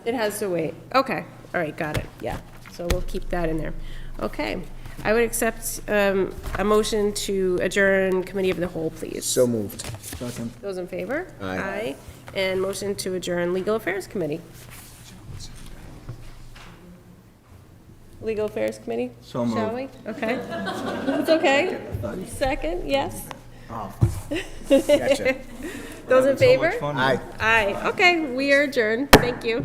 It has to wait. Okay, all right, got it, yeah. So we'll keep that in there. Okay, I would accept a motion to adjourn committee of the whole, please. So moved. Second. Those in favor? Aye. And motion to adjourn legal affairs committee. Legal affairs committee? So Shall we? moved. Okay. It's okay. Second, yes? Gotcha. Those in favor? Aye. Aye, okay, we are adjourned. Thank you.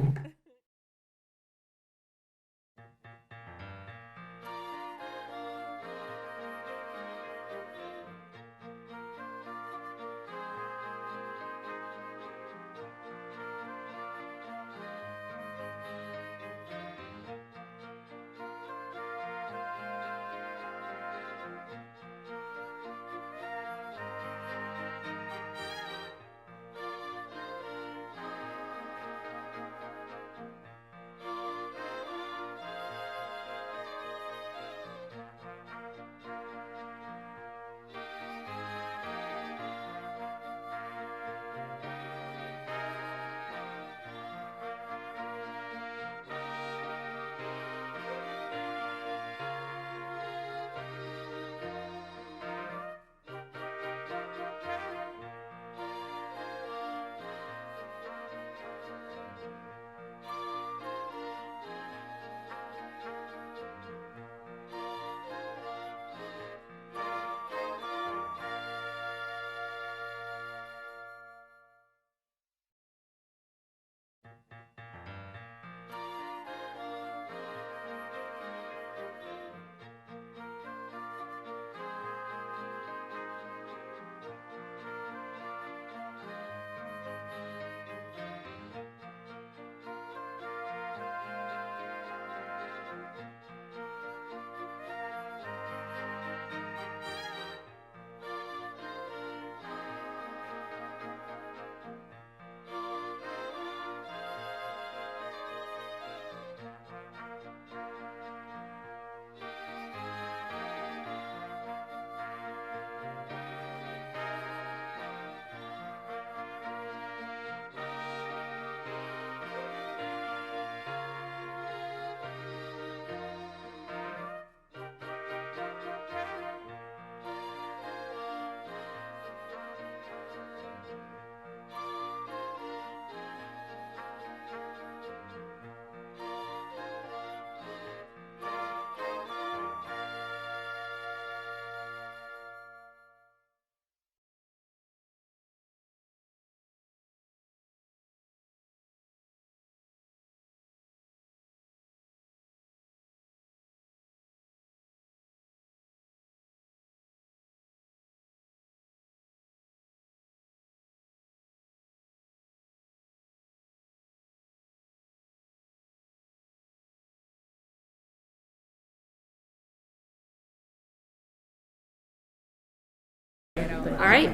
All right,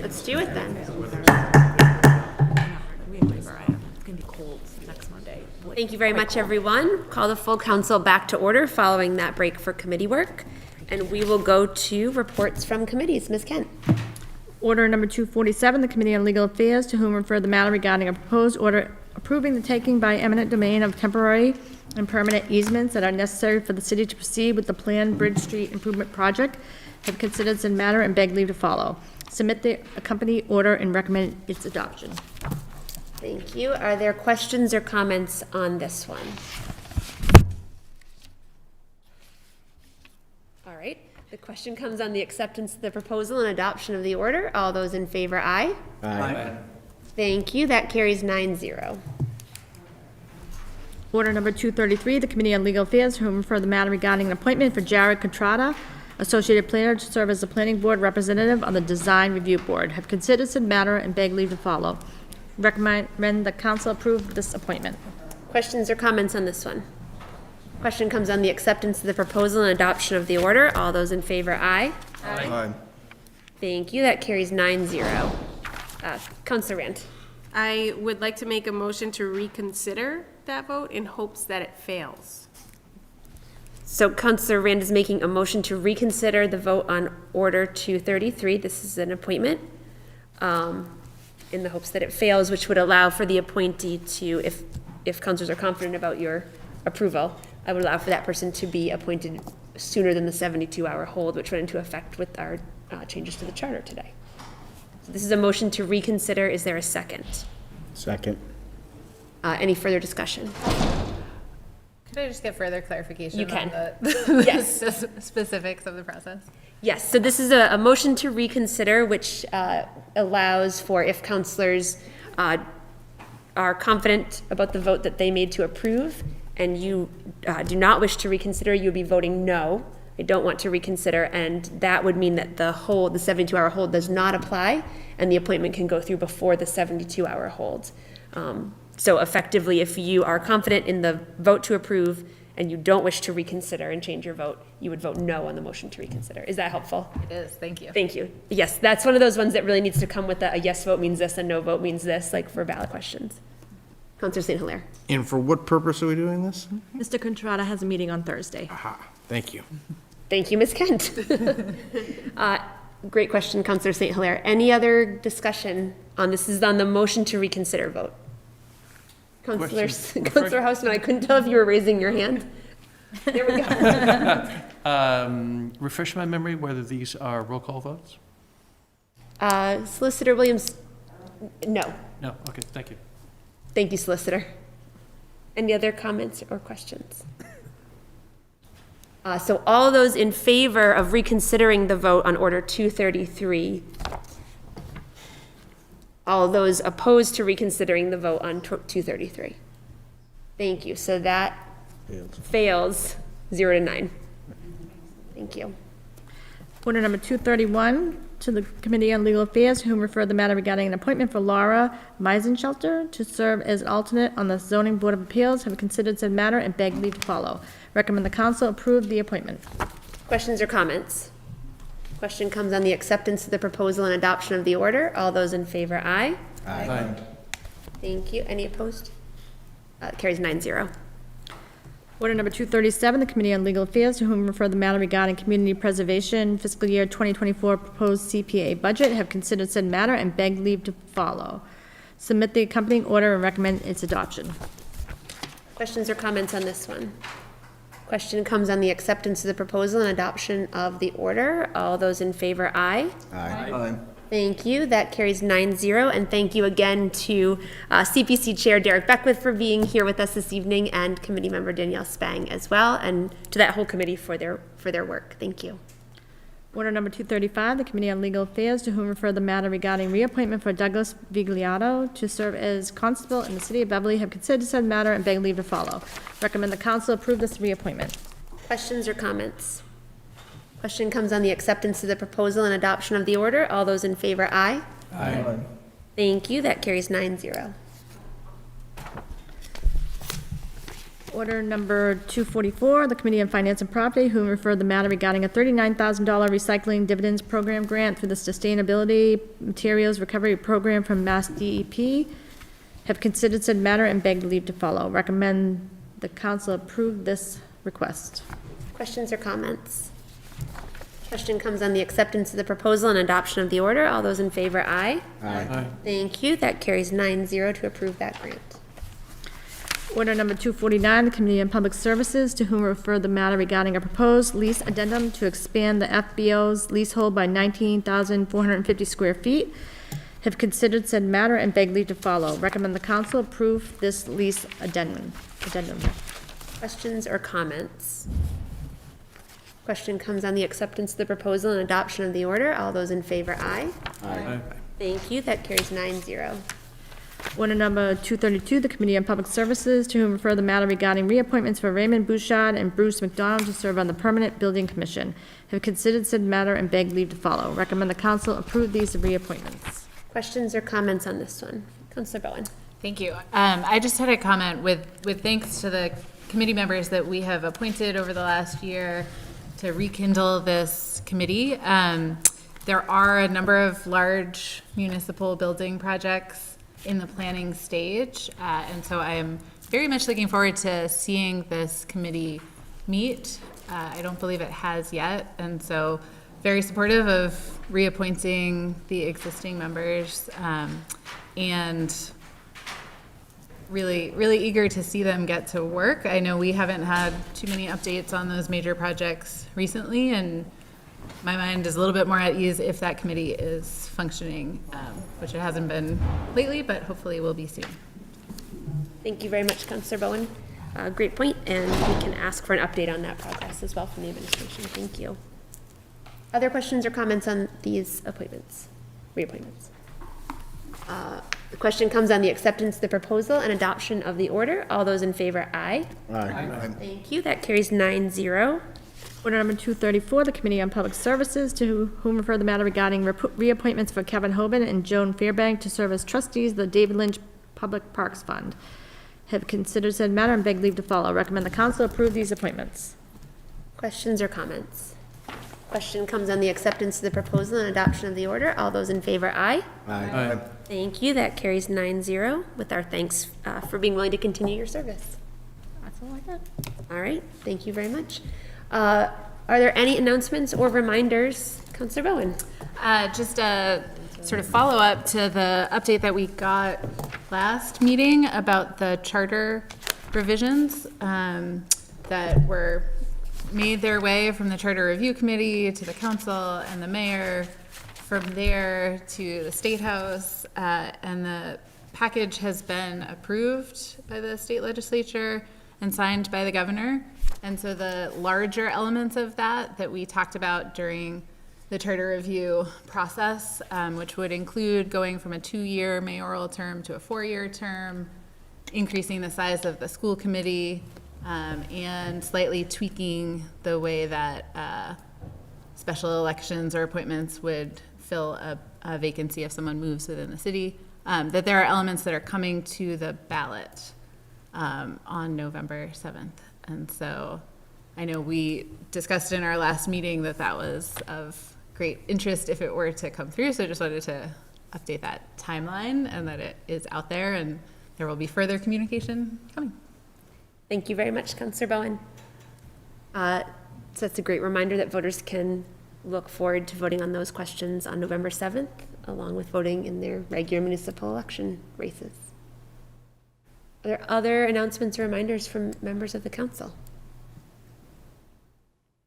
let's do it then. Thank you very much, everyone. Call the full council back to order following that break for committee work. And we will go to reports from committees. Ms. Kent. Order number 247, the Committee on Legal Affairs, to whom refer the matter regarding a proposed order approving the taking by eminent domain of temporary and permanent easements that are necessary for the city to proceed with the planned Bridge Street Improvement Project, have considered said matter and beg leave to follow. Submit the accompanying order and recommend its adoption. Thank you. Are there questions or comments on this one? All right. The question comes on the acceptance of the proposal and adoption of the order. All those in favor, aye. Aye. Thank you. That carries 9-0. Order number 233, the Committee on Legal Affairs, to whom refer the matter regarding an appointment for Jared Contrada Associated Planner to serve as the Planning Board Representative on the Design Review Board. Have considered said matter and beg leave to follow. Recommend the council approve this appointment. Questions or comments on this one? Question comes on the acceptance of the proposal and adoption of the order. All those in favor, aye. Aye. Thank you. That carries 9-0. Counselor Rand. I would like to make a motion to reconsider that vote in hopes that it fails. So Counselor Rand is making a motion to reconsider the vote on Order 233. This is an appointment in the hopes that it fails, which would allow for the appointee to, if counselors are confident about your approval, I would allow for that person to be appointed sooner than the 72-hour hold, which went into effect with our changes to the charter today. So this is a motion to reconsider. Is there a second? Second. Any further discussion? Could I just get further clarification You can. on the Yes. specifics of the process? Yes, so this is a motion to reconsider, which allows for if counselors are confident about the vote that they made to approve, and you do not wish to reconsider, you would be voting no. I don't want to reconsider, and that would mean that the 72-hour hold does not apply, and the appointment can go through before the 72-hour hold. So effectively, if you are confident in the vote to approve and you don't wish to reconsider and change your vote, you would vote no on the motion to reconsider. Is that helpful? It is, thank you. Thank you. Yes, that's one of those ones that really needs to come with a yes vote means this, a no vote means this, like for ballot questions. Counselor St. Hilaire. And for what purpose are we doing this? Mr. Contrada has a meeting on Thursday. Aha, thank you. Thank you, Ms. Kent. Great question, Counselor St. Hilaire. Any other discussion on this? Is on the motion to reconsider vote. Counselor Houseman, I couldn't tell if you were raising your hand. There we go. Refresh my memory whether these are roll call votes? Solicitor Williams, no. No, okay, thank you. Thank you, Solicitor. Any other comments or questions? So all those in favor of reconsidering the vote on Order 233, all those opposed to reconsidering the vote on 233. Thank you. So that fails 0-9. Thank you. Order number 231, to the Committee on Legal Affairs, whom referred the matter regarding an appointment for Laura Meisenschelter to serve as an alternate on the Zoning Board of Appeals, have considered said matter and beg leave to follow. Recommend the council approve the appointment. Questions or comments? Question comes on the acceptance of the proposal and adoption of the order. All those in favor, aye. Aye. Thank you. Any opposed? Carries 9-0. Order number 237, the Committee on Legal Affairs, to whom refer the matter regarding community preservation fiscal year 2024 proposed CPA budget, have considered said matter and beg leave to follow. Submit the accompanying order and recommend its adoption. Questions or comments on this one? Question comes on the acceptance of the proposal and adoption of the order. All those in favor, aye. Aye. Thank you. That carries 9-0. And thank you again to CPC Chair Derek Beckwith for being here with us this evening, and Committee Member Danielle Spang as well, and to that whole committee for their work. Thank you. Order number 235, the Committee on Legal Affairs, to whom refer the matter regarding reappointment for Douglas Vigliotto to serve as constable in the City of Beverly, have considered said matter and beg leave to follow. Recommend the council approve this reappointment. Questions or comments? Question comes on the acceptance of the proposal and adoption of the order. All those in favor, aye. Aye. Thank you. That carries 9-0. Order number 244, the Committee on Finance and Property, whom referred the matter regarding a $39,000 recycling dividends program grant through the Sustainability Materials Recovery Program from Mass DEP, have considered said matter and begged leave to follow. Recommend the council approve this request. Questions or comments? Question comes on the acceptance of the proposal and adoption of the order. All those in favor, aye. Aye. Thank you. That carries 9-0 to approve that grant. Order number 249, the Committee on Public Services, to whom refer the matter regarding a proposed lease addendum to expand the FBO's leasehold by 19,450 square feet, have considered said matter and beg leave to follow. Recommend the council approve this lease addendum. Questions or comments? Question comes on the acceptance of the proposal and adoption of the order. All those in favor, aye. Aye. Thank you. That carries 9-0. Order number 232, the Committee on Public Services, to whom refer the matter regarding reappointments for Raymond Bouchard and Bruce McDonald to serve on the Permanent Building Commission. Have considered said matter and beg leave to follow. Recommend the council approve these reappointments. Questions or comments on this one? Counselor Bowen. Thank you. I just had a comment with thanks to the committee members that we have appointed over the last year to rekindle this committee. There are a number of large municipal building projects in the planning stage, and so I am very much looking forward to seeing this committee meet. I don't believe it has yet, and so very supportive of reappointing the existing members, and really eager to see them get to work. I know we haven't had too many updates on those major projects recently, and my mind is a little bit more at ease if that committee is functioning, which it hasn't been lately, but hopefully will be soon. Thank you very much, Counselor Bowen. Great point, and we can ask for an update on that progress as well from the administration. Thank you. Other questions or comments on these reappointments? The question comes on the acceptance of the proposal and adoption of the order. All those in favor, aye. Aye. Thank you. That carries 9-0. Order number 234, the Committee on Public Services, to whom refer the matter regarding reappointments for Kevin Hoban and Joan Fairbank to serve as trustees of the David Lynch Public Parks Fund. Have considered said matter and beg leave to follow. Recommend the council approve these appointments. Questions or comments? Question comes on the acceptance of the proposal and adoption of the order. All those in favor, aye. Aye. Thank you. That carries 9-0 with our thanks for being willing to continue your service. That's all I got. All right. Thank you very much. Are there any announcements or reminders? Counselor Bowen. Just a sort of follow-up to the update that we got last meeting about the charter revisions that were made their way from the Charter Review Committee to the council and the mayor, from there to the State House, and the package has been approved by the state legislature and signed by the governor. And so the larger elements of that we talked about during the charter review process, which would include going from a 2-year mayoral term to a 4-year term, increasing the size of the school committee, and slightly tweaking the way that special elections or appointments would fill a vacancy if someone moves within the city, that there are elements that are coming to the ballot on November 7th. And so I know we discussed in our last meeting that was of great interest if it were to come through. So I just wanted to update that timeline and that it is out there and there will be further communication coming. Thank you very much, Counselor Bowen. So that's a great reminder that voters can look forward to voting on those questions on November 7th, along with voting in their regular municipal election races. Are there other announcements or reminders from members of the council?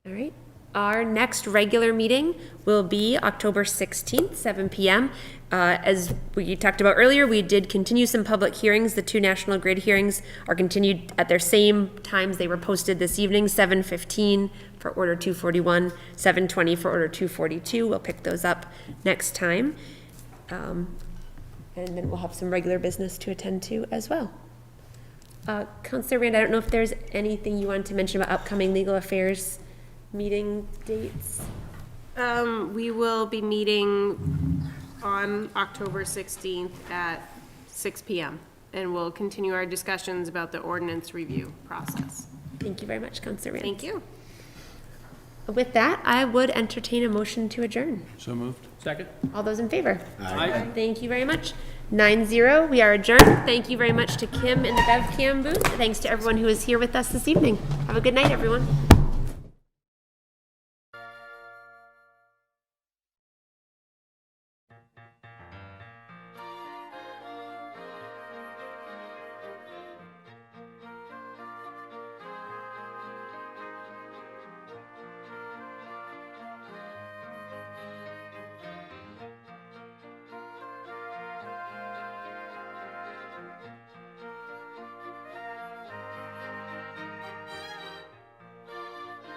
All right. Our next regular meeting will be October 16th, 7 p.m. As we talked about earlier, we did continue some public hearings. The 2 National Grid hearings are continued at their same times they were posted this evening, 7:15 for Order 241, 7:20 for Order 242. We'll pick those up next time. And then we'll have some regular business to attend to as well. Councilor Rand, I don't know if there's anything you wanted to mention about upcoming legal affairs meeting dates. We will be meeting on October 16th at 6 p.m. and we'll continue our discussions about the ordinance review process. Thank you very much, Councilor Rand. Thank you. With that, I would entertain a motion to adjourn. So moved. Second? All those in favor? Aye. Thank you very much. 9-0, we are adjourned. Thank you very much to Kim in the BevCam booth. Thanks to everyone who is here with us this evening. Have a good night, everyone.